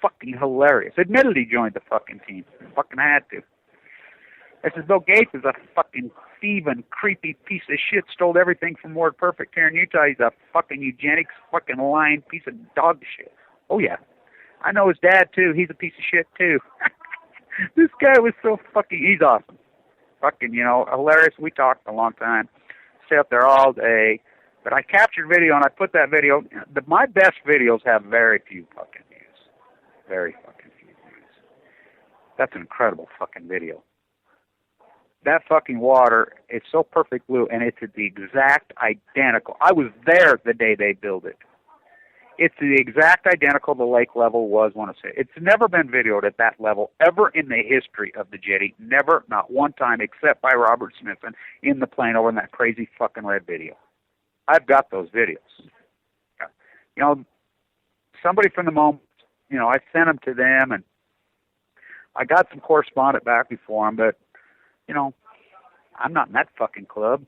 Fucking hilarious. Admitted he joined the fucking team. Fucking had to. I says, Bill Gates is a fucking thieving, creepy piece of shit. Stole everything from Ward Perfect here in Utah. He's a fucking eugenics, fucking lying piece of dog shit. Oh, yeah. I know his dad, too. He's a piece of shit, too. This guy was so fucking, he's awesome. Fucking, you know, hilarious. We talked a long time. Stay up there all day. But I captured video, and I put that video. My best videos have very few fucking views. Very fucking few views. That's an incredible fucking video. That fucking water, it's so perfect blue, and it's the exact identical. I was there the day they built it. It's the exact identical the lake level was when I say. It's never been videoed at that level ever in the history of the jetty. Never, not one time, except by Robert Smithson in the plane over in that crazy fucking red video. I've got those videos. You know, somebody from the moment, you know, I sent them to them, and I got some correspondent back before them, but, you know, I'm not in that fucking club.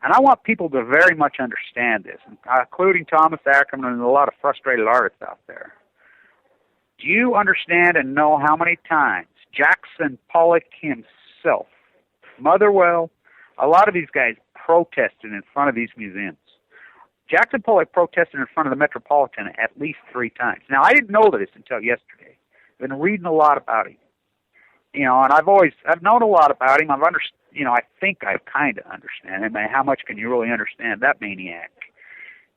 And I want people to very much understand this, including Thomas Ackerman and a lot of frustrated artists out there. Do you understand and know how many times Jackson Pollock himself, Motherwell, a lot of these guys protested in front of these museums? Jackson Pollock protested in front of the Metropolitan at least 3 times. Now, I didn't know this until yesterday. I've been reading a lot about him. You know, and I've known a lot about him. You know, I think I kind of understand him. How much can you really understand that maniac?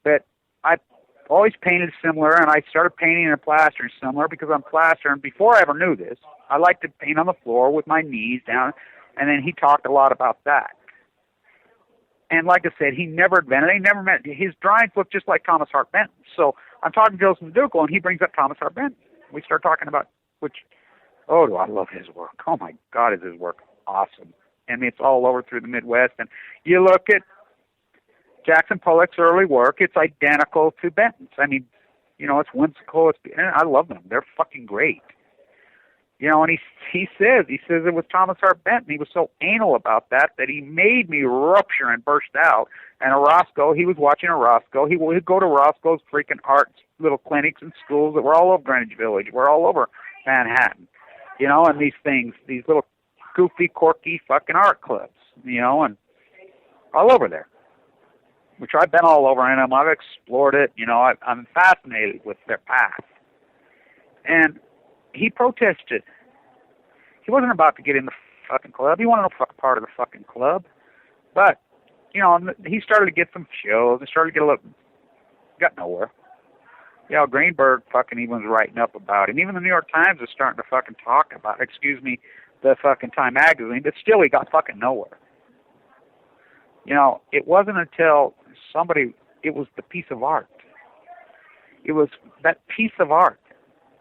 But I've always painted similar, and I started painting and plastering similar because I'm plastering. Before I ever knew this, I liked to paint on the floor with my knees down, and then he talked a lot about that. And like I said, he never invented it. He never met. His drawings look just like Thomas Hart Benton. So I'm talking to Joseph McDougall, and he brings up Thomas Hart Benton. We start talking about oh, do I love his work. Oh, my God, is his work awesome. I mean, it's all over through the Midwest. And you look at Jackson Pollock's early work, it's identical to Benton's. I mean, you know, it's whimsical. I love them. They're fucking great. You know, and he says it was Thomas Hart Benton. He was so anal about that he made me rupture and burst out. And Orozco, he was watching Orozco. He would go to Orozco's freaking art little clinics and schools that were all over Greenwich Village, were all over Manhattan. You know, and these little goofy, quirky fucking art clubs, you know, and all over there. which I've been all over in them. I've explored it. You know, I'm fascinated with their past. And he protested. He wasn't about to get in the fucking club. He wanted no fucking part of the fucking club. But, you know, he started to get some shows and started to get a little, got nowhere. You know, Greenberg fucking even was writing up about him. Even the New York Times is starting to fucking talk about, the fucking Time magazine, but still he got fucking nowhere. You know, it wasn't until it was the piece of art. It was that piece of art.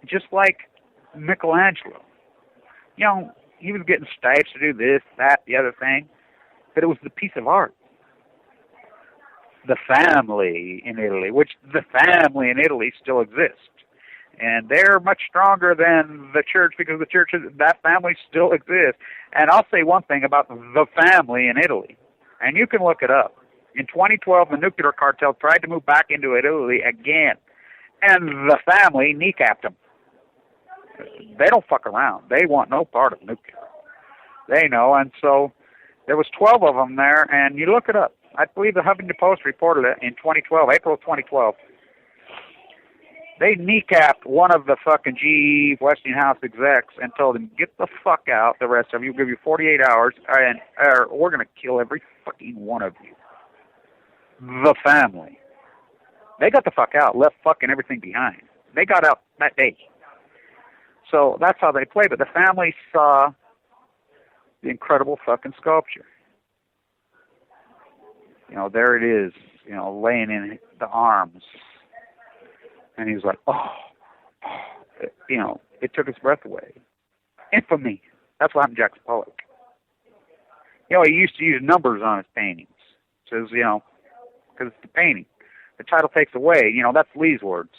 Just like Michelangelo. You know, he was getting stipes to do this, that, the other thing, but it was the piece of art. The family in Italy, which the family in Italy still exists. And they're much stronger than the church because the church, that family still exists. And I'll say one thing about the family in Italy, and you can look it up. In 2012, the nuclear cartel tried to move back into Italy again, and the family kneecapped them. They don't fuck around. They want no part of nuclear. They know, and so there was 12 of them there, and you look it up. I believe the Huffington Post reported it in 2012, April of 2012. They kneecapped one of the fucking GE Westinghouse execs and told him, get the fuck out, the rest of you. We'll give you 48 hours, or we're going to kill every fucking one of you. The family. They got the fuck out, left fucking everything behind. They got out that day. So that's how they play. But the family saw the incredible fucking sculpture. You know, there it is, you know, laying in the arms. And he was like, you know, it took his breath away. Infamy. That's what happened to Jackson Pollock. You know, he used to use numbers on his paintings. Says, you know, because it's the painting. The title takes away. You know, that's Lee's words.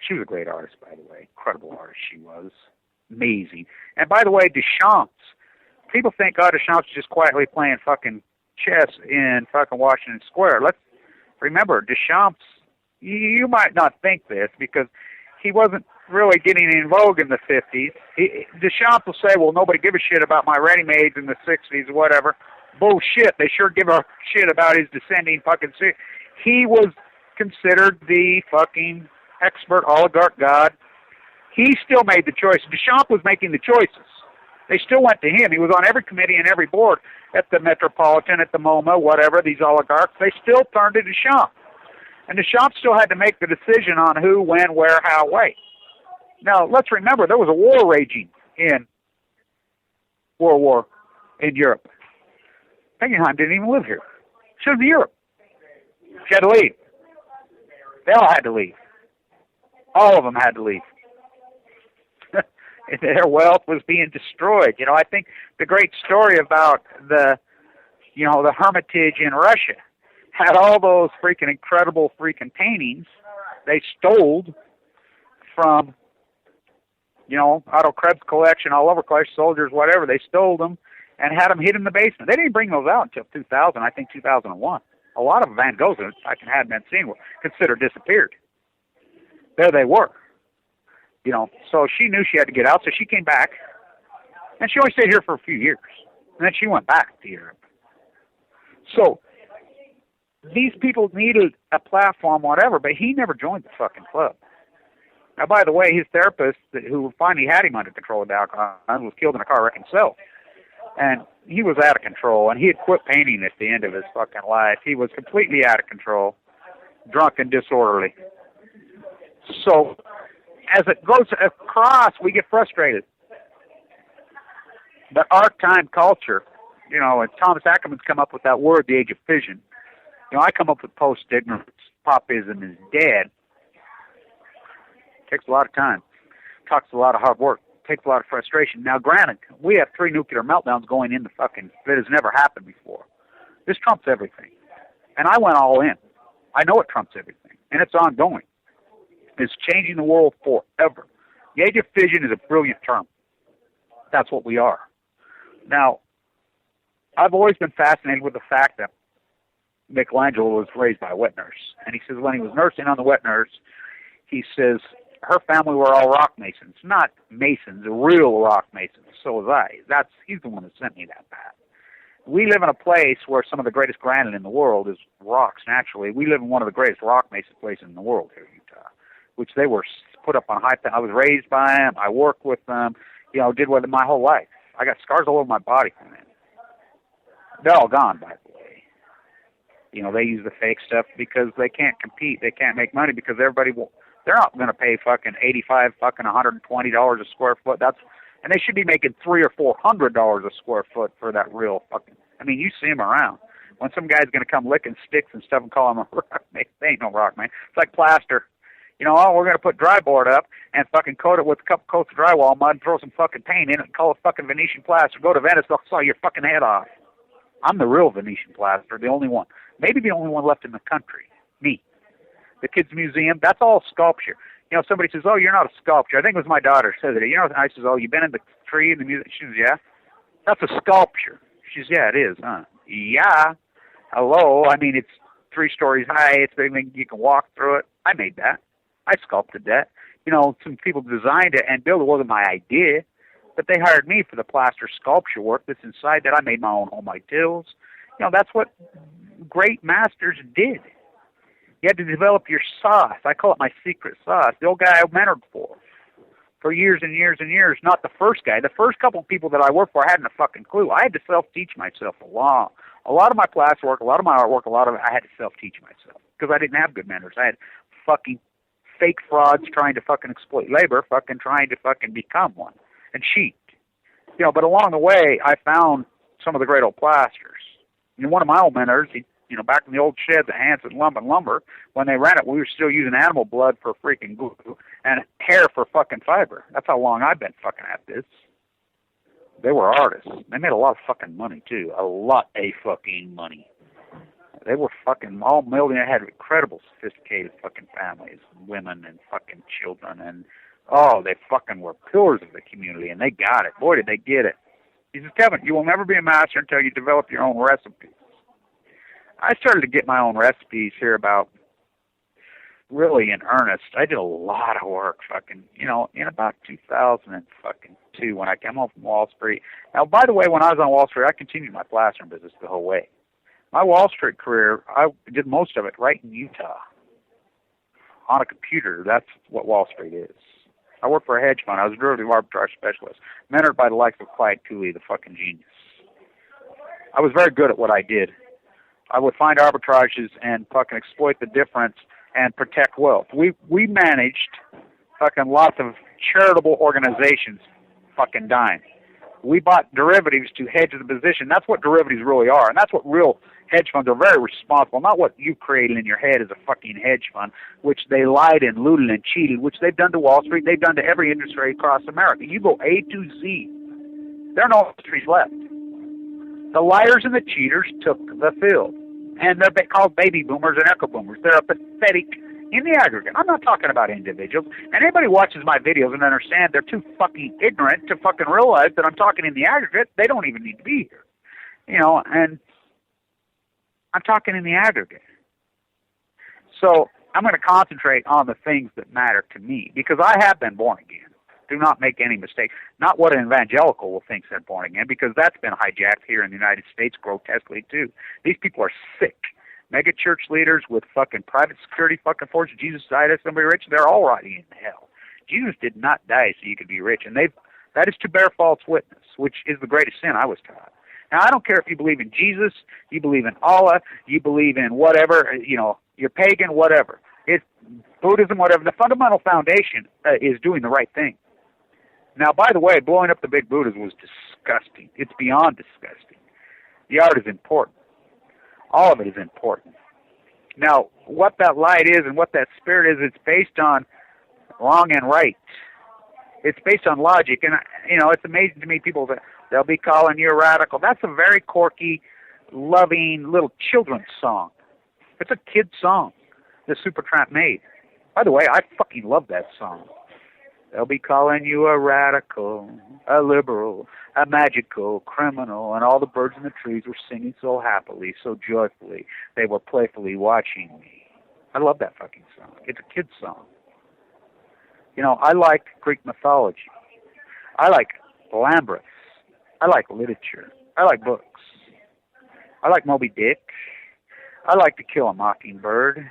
She was a great artist, by the way. Incredible artist she was. Amazing. And by the way, Deschamps. People think, Deschamps is just quietly playing fucking chess in fucking Washington Square. Let's remember, Deschamps, you might not think this because he wasn't really getting in vogue in the 50s. Deschamps will say, well, nobody give a shit about my ready-mades in the 60s or whatever. Bullshit. They sure give a shit about his descending fucking... He was considered the fucking expert oligarch god. He still made the choice. Deschamps was making the choices. They still went to him. He was on every committee and every board at the Metropolitan, at the MoMA, whatever, these oligarchs. They still turned to Deschamps. And Deschamps still had to make the decision on who, when, where, how, why. Now, let's remember, there was a war raging in World War in Europe. Pingenheim didn't even live here. She was in Europe. She had to leave. They all had to leave. All of them had to leave. Their wealth was being destroyed. You know, I think the great story about the Hermitage in Russia had all those freaking incredible freaking paintings they stole from, you know, Otto Krebs collection, all over collection, soldiers, whatever. They stole them and had them hid in the basement. They didn't bring those out until 2000, I think 2001. A lot of Van Goghs, I hadn't been seen, were considered disappeared. There they were. You know, so she knew she had to get out, so she came back, and she only stayed here for a few years, and then she went back to Europe. So these people needed a platform, whatever, but he never joined the fucking club. Now, by the way, his therapist, who finally had him under control of alcohol, was killed in a car wreck himself, and he was out of control, and he had quit painting at the end of his fucking life. He was completely out of control, drunk and disorderly. So as it goes across, we get frustrated. But archetype culture, you know, and Thomas Ackerman's come up with that word, the age of fission. You know, I come up with post-ignorance. Popism is dead. Takes a lot of time. Takes a lot of hard work. Takes a lot of frustration. Now, granted, we have 3 nuclear meltdowns going in the fucking, that has never happened before. This trumps everything. And I went all in. I know it trumps everything. And it's ongoing. It's changing the world forever. The age of fission is a brilliant term. That's what we are. Now, I've always been fascinated with the fact that Michelangelo was raised by a wet nurse. And he says when he was nursing on the wet nurse, he says her family were all rock masons. Not masons, real rock masons. So was I. He's the one that sent me that path. We live in a place where some of the greatest granite in the world is rocks, naturally. We live in one of the greatest rock mason places in the world here in Utah, which they were put up on high. I was raised by them. I worked with them, did with them my whole life. I got scars all over my body from it. They're all gone, by the way. They use the fake stuff because they can't compete. They can't make money because everybody will. They're not going to pay fucking $85, fucking $120 a square foot. And they should be making $300 or $400 a square foot for that real fucking. I mean, you see them around. When some guy's going to come licking sticks and stuff and call him a rock man, they ain't no rock man. It's like plaster. We're going to put drywall up and fucking coat it with a couple coats of drywall mud and throw some fucking paint in it and call it fucking Venetian plaster. Go to Venice, they'll saw your fucking head off. I'm the real Venetian plaster, the only one. Maybe the only one left in the country. Me. The Kids Museum, that's all sculpture. Somebody says, oh, you're not a sculptor. I think it was my daughter said it. I says, oh, you been in the tree in the museum? She says, yeah. That's a sculpture. She says, yeah, it is, huh? Yeah. Hello. I mean, it's 3 stories high. It's big. You can walk through it. I made that. I sculpted that. Some people designed it and built it. It wasn't my idea, but they hired me for the plaster sculpture work that's inside that. I made my own home ideals. That's what great masters did. You had to develop your sauce. I call it my secret sauce. The old guy I mentored for years and years and years. Not the first guy. The first couple of people that I worked for, I hadn't a fucking clue. I had to self-teach myself a lot of my plaster work, a lot of my artwork, a lot of it I had to self-teach myself because I didn't have good mentors. I had fucking fake frauds trying to fucking exploit labor, fucking trying to fucking become one and cheat. But along the way, I found some of the great old plasters. One of my old mentors, back in the old sheds at Hanson Lumber, when they ran it, we were still using animal blood for freaking glue and hair for fucking fiber. That's how long I've been fucking at this. They were artists. They made a lot of fucking money, too. A lot of fucking money. They were fucking all millionaires. They had incredible, sophisticated fucking families, women and fucking children. And, they fucking were pillars of the community, and they got it. Boy, did they get it. He says, Kevin, you will never be a master until you develop your own recipes. I started to get my own recipes here about really in earnest. I did a lot of work fucking, in about 2002 when I came home from Wall Street. Now, by the way, when I was on Wall Street, I continued my plastering business the whole way. My Wall Street career, I did most of it right in Utah on a computer. That's what Wall Street is. I worked for a hedge fund. I was a derivative arbitrage specialist, mentored by the likes of Clyde Cooley, the fucking genius. I was very good at what I did. I would find arbitrages and fucking exploit the difference and protect wealth. We managed fucking lots of charitable organizations fucking dying. We bought derivatives to hedge the position. That's what derivatives really are, and that's what real hedge funds are very responsible. Not what you created in your head as a fucking hedge fund, which they lied and looted and cheated, which they've done to Wall Street. They've done to every industry across America. You go A to Z. There are no industries left. The liars and the cheaters took the field. And they're called baby boomers and echo boomers. They're pathetic in the aggregate. I'm not talking about individuals. And anybody who watches my videos and understand they're too fucking ignorant to fucking realize that I'm talking in the aggregate, they don't even need to be here. And I'm talking in the aggregate. So I'm going to concentrate on the things that matter to me because I have been born again. Do not make any mistake. Not what an evangelical will think they're born again, because that's been hijacked here in the United States grotesquely too. These people are sick. Mega church leaders with fucking private security fucking forces. Jesus died as somebody rich. They're all rotting in hell. Jesus did not die so you could be rich, and that is to bear false witness, which is the greatest sin I was taught. Now I don't care if you believe in Jesus, you believe in Allah, you believe in whatever, you're pagan, whatever. It's Buddhism, whatever. The fundamental foundation is doing the right thing. Now, by the way, blowing up the big Buddhas was disgusting. It's beyond disgusting. The art is important. All of it is important. Now, what that light is and what that spirit is, it's based on wrong and right. It's based on logic. And, it's amazing to me, people, that they'll be calling you a radical. That's a very quirky, loving little children's song. It's a kid's song that Supertramp made. By the way, I fucking love that song. They'll be calling you a radical, a liberal, a magical, criminal, and all the birds in the trees were singing so happily, so joyfully. They were playfully watching me. I love that fucking song. It's a kid's song. I like Greek mythology. I like labyrinths. I like literature. I like books. I like Moby Dick. I like To Kill a Mockingbird.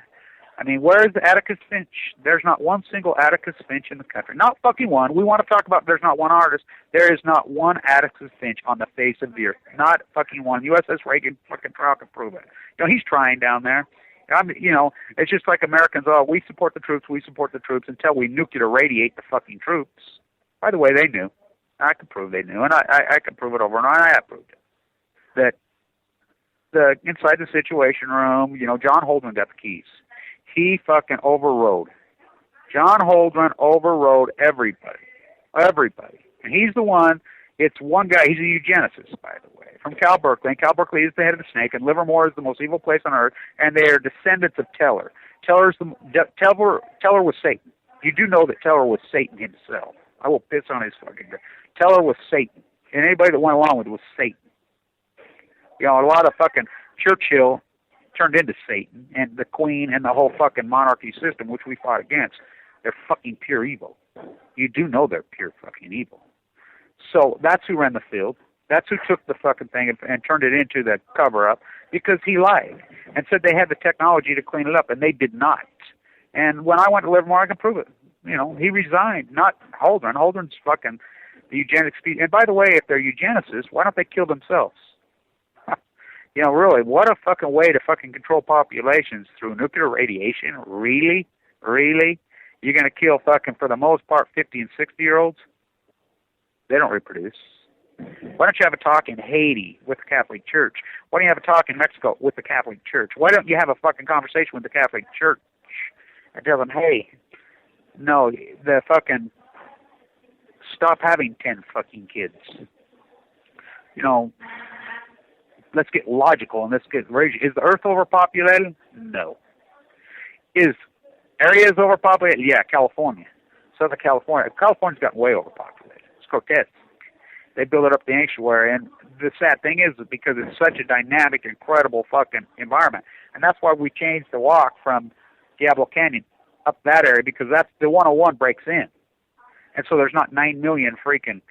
I mean, where's the Atticus Finch? There's not one single Atticus Finch in the country. Not fucking one. We want to talk about there's not one artist. There is not one Atticus Finch on the face of the earth. Not fucking one. USS Reagan fucking trial can prove it. You know, he's trying down there. It's just like Americans, we support the troops until we nuclear radiate the fucking troops. By the way, they knew. I can prove they knew, and I can prove it over and over, and I have proved it. That inside the Situation Room, John Holdren got the keys. He fucking overrode. John Holdren overrode everybody. Everybody. And he's the one, it's one guy, he's a eugenicist, by the way, from Cal Berkeley. And Cal Berkeley is the head of the snake, and Livermore is the most evil place on earth, and they are descendants of Teller. Teller was Satan. You do know that Teller was Satan himself. I will piss on his fucking grave. Teller was Satan. And anybody that went along with it was Satan. A lot of fucking Churchill turned into Satan, and the Queen and the whole fucking monarchy system, which we fought against. They're fucking pure evil. You do know they're pure fucking evil. So that's who ran the field. That's who took the fucking thing and turned it into the cover-up, because he lied and said they had the technology to clean it up, and they did not. And when I went to Livermore, I can prove it. He resigned, not Holdren. Holdren's fucking the eugenics. And by the way, if they're eugenicists, why don't they kill themselves? Really, what a fucking way to fucking control populations through nuclear radiation. Really? Really? You're going to kill fucking, for the most part, 50 and 60-year-olds? They don't reproduce. Why don't you have a talk in Haiti with the Catholic Church? Why don't you have a talk in Mexico with the Catholic Church? Why don't you have a fucking conversation with the Catholic Church and tell them, hey, no, the fucking, stop having 10 fucking kids. Let's get logical and let's get raging. Is the earth overpopulated? No. Is areas overpopulated? Yeah, California. Southern California. California's gotten way overpopulated. It's grotesque. They build it up the sanctuary, and the sad thing is because it's such a dynamic, incredible fucking environment. And that's why we changed the walk from Diablo Canyon up that area, because that's the 101 breaks in. And so there's not 9 million freaking,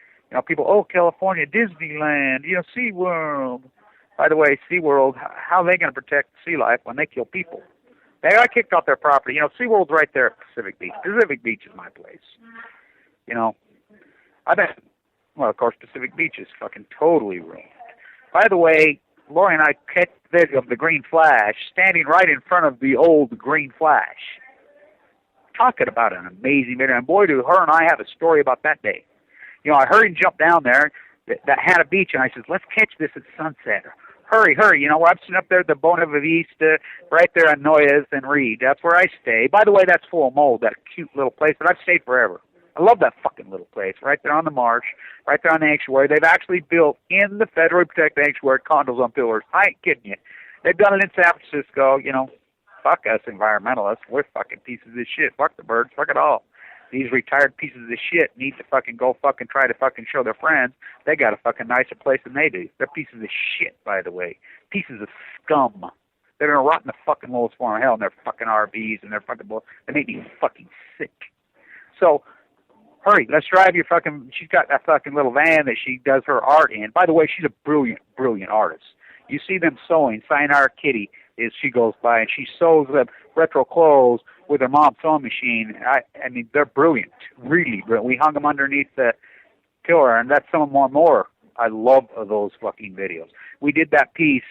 people, California, Disneyland, SeaWorld. By the way, SeaWorld, how are they going to protect sea life when they kill people? They got kicked off their property. SeaWorld's right there at Pacific Beach. Pacific Beach is my place. Of course, Pacific Beach is fucking totally ruined. By the way, Lori and I catch video of the Green Flash standing right in front of the old Green Flash. Talking about an amazing video. And boy, do her and I have a story about that day. I hurried and jumped down there, that Hannah Beach, and I said, let's catch this at sunset. Hurry. I'm sitting up there at the Bona Vista, right there on Noyes and Reed. That's where I stay. By the way, that's full of mold, that cute little place, but I've stayed forever. I love that fucking little place, right there on the marsh, right there on the sanctuary. They've actually built in the federally protected sanctuary condos on pillars. I ain't kidding you. They've done it in San Francisco. Fuck us environmentalists. We're fucking pieces of shit. Fuck the birds. Fuck it all. These retired pieces of shit need to fucking go fucking try to fucking show their friends they got a fucking nicer place than they do. They're pieces of shit, by the way. Pieces of scum. They're gonna rot in the fucking lowest form of hell in their fucking RVs and their fucking they make me fucking sick. So, hurry, let's drive your fucking, she's got that fucking little van that she does her art in. By the way, she's a brilliant, brilliant artist. You see them sewing, Sayonara Kitty, as she goes by, and she sews them retro clothes with her mom's sewing machine. I mean, they're brilliant, really brilliant. We hung them underneath the pillar, and that's some of more. I love those fucking videos. We did that piece,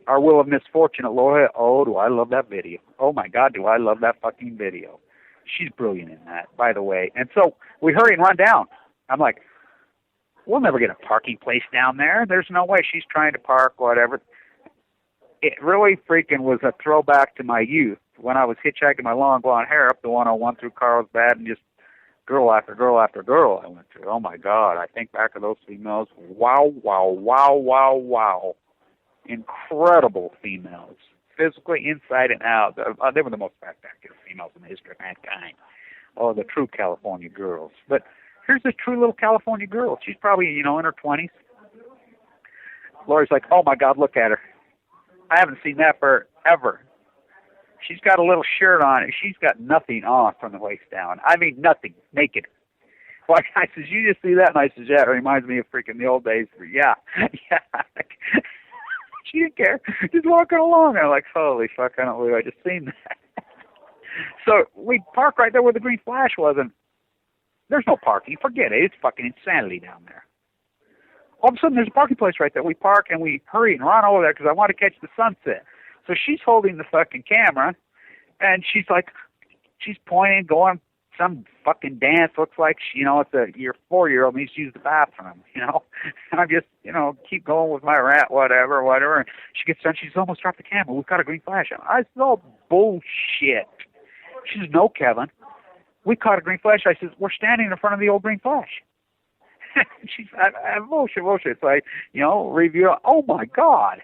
Our Will of Misfortune at Loja. Oh, do I love that video. Oh, my God, do I love that fucking video. She's brilliant in that, by the way. And so we hurry and run down. I'm like, we'll never get a parking place down there. There's no way. She's trying to park, whatever. It really freaking was a throwback to my youth when I was hitchhiking my long blonde hair up the 101 through Carlsbad, and just girl after girl after girl I went through. Oh, my God. I think back of those females. Wow, wow, wow, wow, wow. Incredible females. Physically, inside and out. They were the most spectacular females in the history of mankind. Oh, the true California girls. But here's this true little California girl. She's probably, in her 20s. Lori's like, oh, my God, look at her. I haven't seen that forever. She's got a little shirt on, and she's got nothing on from the waist down. I mean, nothing. Naked. Well, I says, you just see that? And I says, yeah, it reminds me of freaking the old days. Yeah. Yeah. She's didn't care. Just walking along. I'm like, holy fuck, I don't believe I just seen that. So we park right there where the green flash was, and there's no parking. Forget it. It's fucking insanity down there. All of a sudden, there's a parking place right there. We park, and we hurry and run over there because I want to catch the sunset. So she's holding the fucking camera, and she's like, she's pointing, going, some fucking dance looks like, your 4-year-old needs to use the bathroom, And I just, keep going with my whatever. And she gets done, she's almost dropped the camera. We've got a green flash on. I said, oh, bullshit. She says, no, Kevin. We caught a green flash. I says, we're standing in front of the old green flash. She's, bullshit. It's like, review. Oh, my God.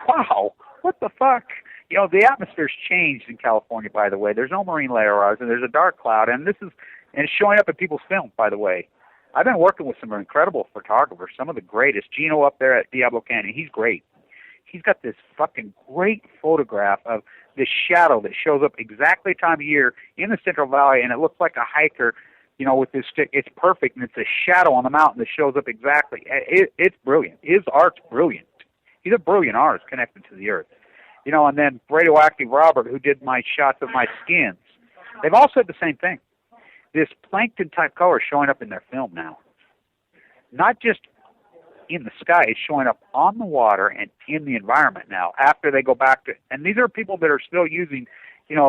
Wow. What the fuck? The atmosphere's changed in California, by the way. There's no marine layer rise, and there's a dark cloud, and it's showing up in people's films, by the way. I've been working with some incredible photographers, some of the greatest. Gino up there at Diablo Canyon, he's great. He's got this fucking great photograph of this shadow that shows up exactly time of year in the Central Valley, and it looks like a hiker, with this stick. It's perfect, and it's a shadow on the mountain that shows up exactly. It's brilliant. His art's brilliant. He's a brilliant artist connected to the earth. And then Radioactive Robert, who did my shots of my skins, they've all said the same thing. This plankton-type color is showing up in their film now. Not just in the sky, it's showing up on the water and in the environment now after they go back to, and these are people that are still using,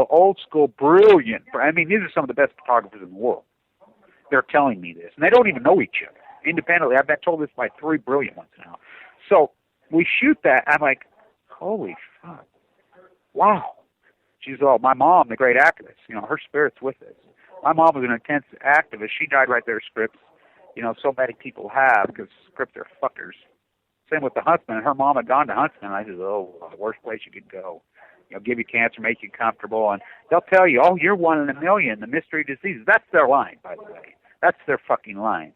old school, brilliant, these are some of the best photographers in the world. They're telling me this, and they don't even know each other independently. I've been told this by 3 brilliant ones now. So we shoot that, I'm like, holy fuck. Wow. She's my mom, the great activist, her spirit's with us. My mom was an intense activist. She died right there at Scripps. So many people have because Scripps are fuckers. Same with the Huntsman. Her mom had gone to Huntsman. I said, the worst place you could go. Give you cancer, make you comfortable. And they'll tell you, oh, you're 1 in a million, the mystery diseases. That's their line, by the way. That's their fucking line.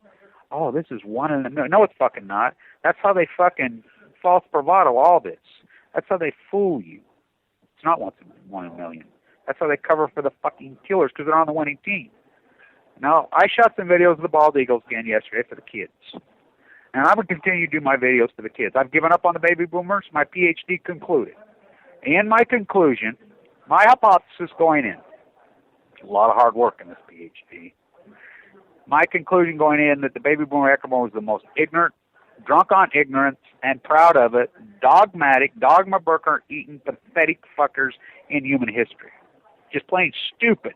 Oh, this is 1 in a million. No, it's fucking not. That's how they fucking false bravado all this. That's how they fool you. It's not 1 in a million. That's how they cover for the fucking killers because they're on the winning team. Now, I shot some videos of the bald eagles again yesterday for the kids. And I would continue to do my videos for the kids. I've given up on the baby boomers. My PhD concluded. In my conclusion, my hypothesis going in, a lot of hard work in this PhD, my conclusion going in that the baby boomer echo boomer was the most ignorant, drunk on ignorance, and proud of it, dogmatic, dogma burger-eating, pathetic fuckers in human history. Just plain stupid.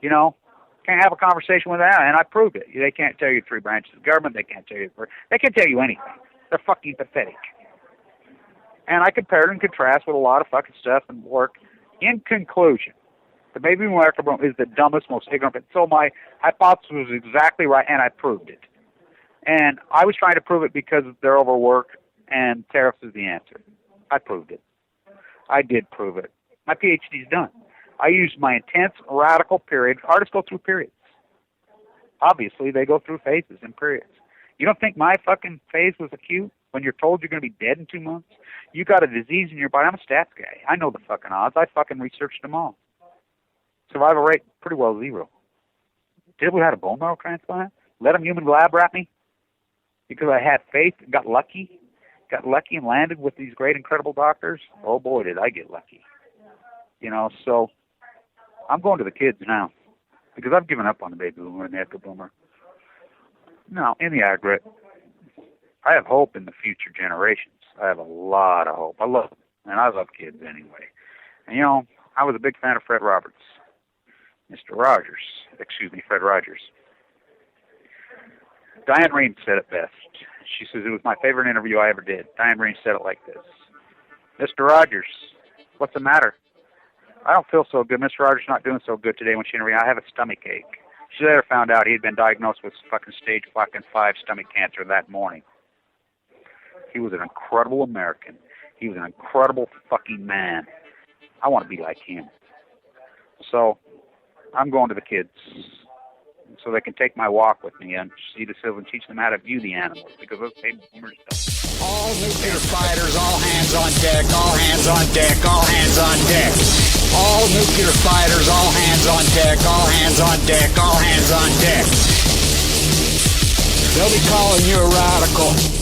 Can't have a conversation with that, and I proved it. They can't tell you 3 branches of government. They can't tell you anything. They're fucking pathetic. And I compared and contrast with a lot of fucking stuff and work. In conclusion, the baby boomer echo boomer is the dumbest, most ignorant. So my hypothesis was exactly right, and I proved it. And I was trying to prove it because they're overworked, and tariffs is the answer. I proved it. I did prove it. My PhD's done. I used my intense, radical period. Artists go through periods. Obviously, they go through phases and periods. You don't think my fucking phase was acute when you're told you're going to be dead in 2 months? You got a disease in your body. I'm a stats guy. I know the fucking odds. I fucking researched them all. Survival rate, pretty well 0. Did we have a bone marrow transplant? Let them human lab rat me? Because I had faith, got lucky and landed with these great, incredible doctors. Oh boy, did I get lucky. So I'm going to the kids now because I've given up on the baby boomer and the echo boomer. No, in the aggregate, I have hope in the future generations. I have a lot of hope. I love them, and I love kids anyway. And, I was a big fan of Fred Rogers. Fred Rogers. Diane Rehm said it best. She says, it was my favorite interview I ever did. Diane Rehm said it like this. Mr. Rogers, what's the matter? I don't feel so good. Mr. Rogers not doing so good today when she interviewed. I have a stomach ache. She later found out he had been diagnosed with fucking stage 5 stomach cancer that morning. He was an incredible American. He was an incredible fucking man. I want to be like him. So I'm going to the kids so they can take my walk with me and see the silver and teach them how to view the animals because those baby boomers don't. All nuclear fighters, all hands on deck, all hands on deck, all hands on deck. All nuclear fighters, all hands on deck, all hands on deck, all hands on deck. They'll be calling you a radical.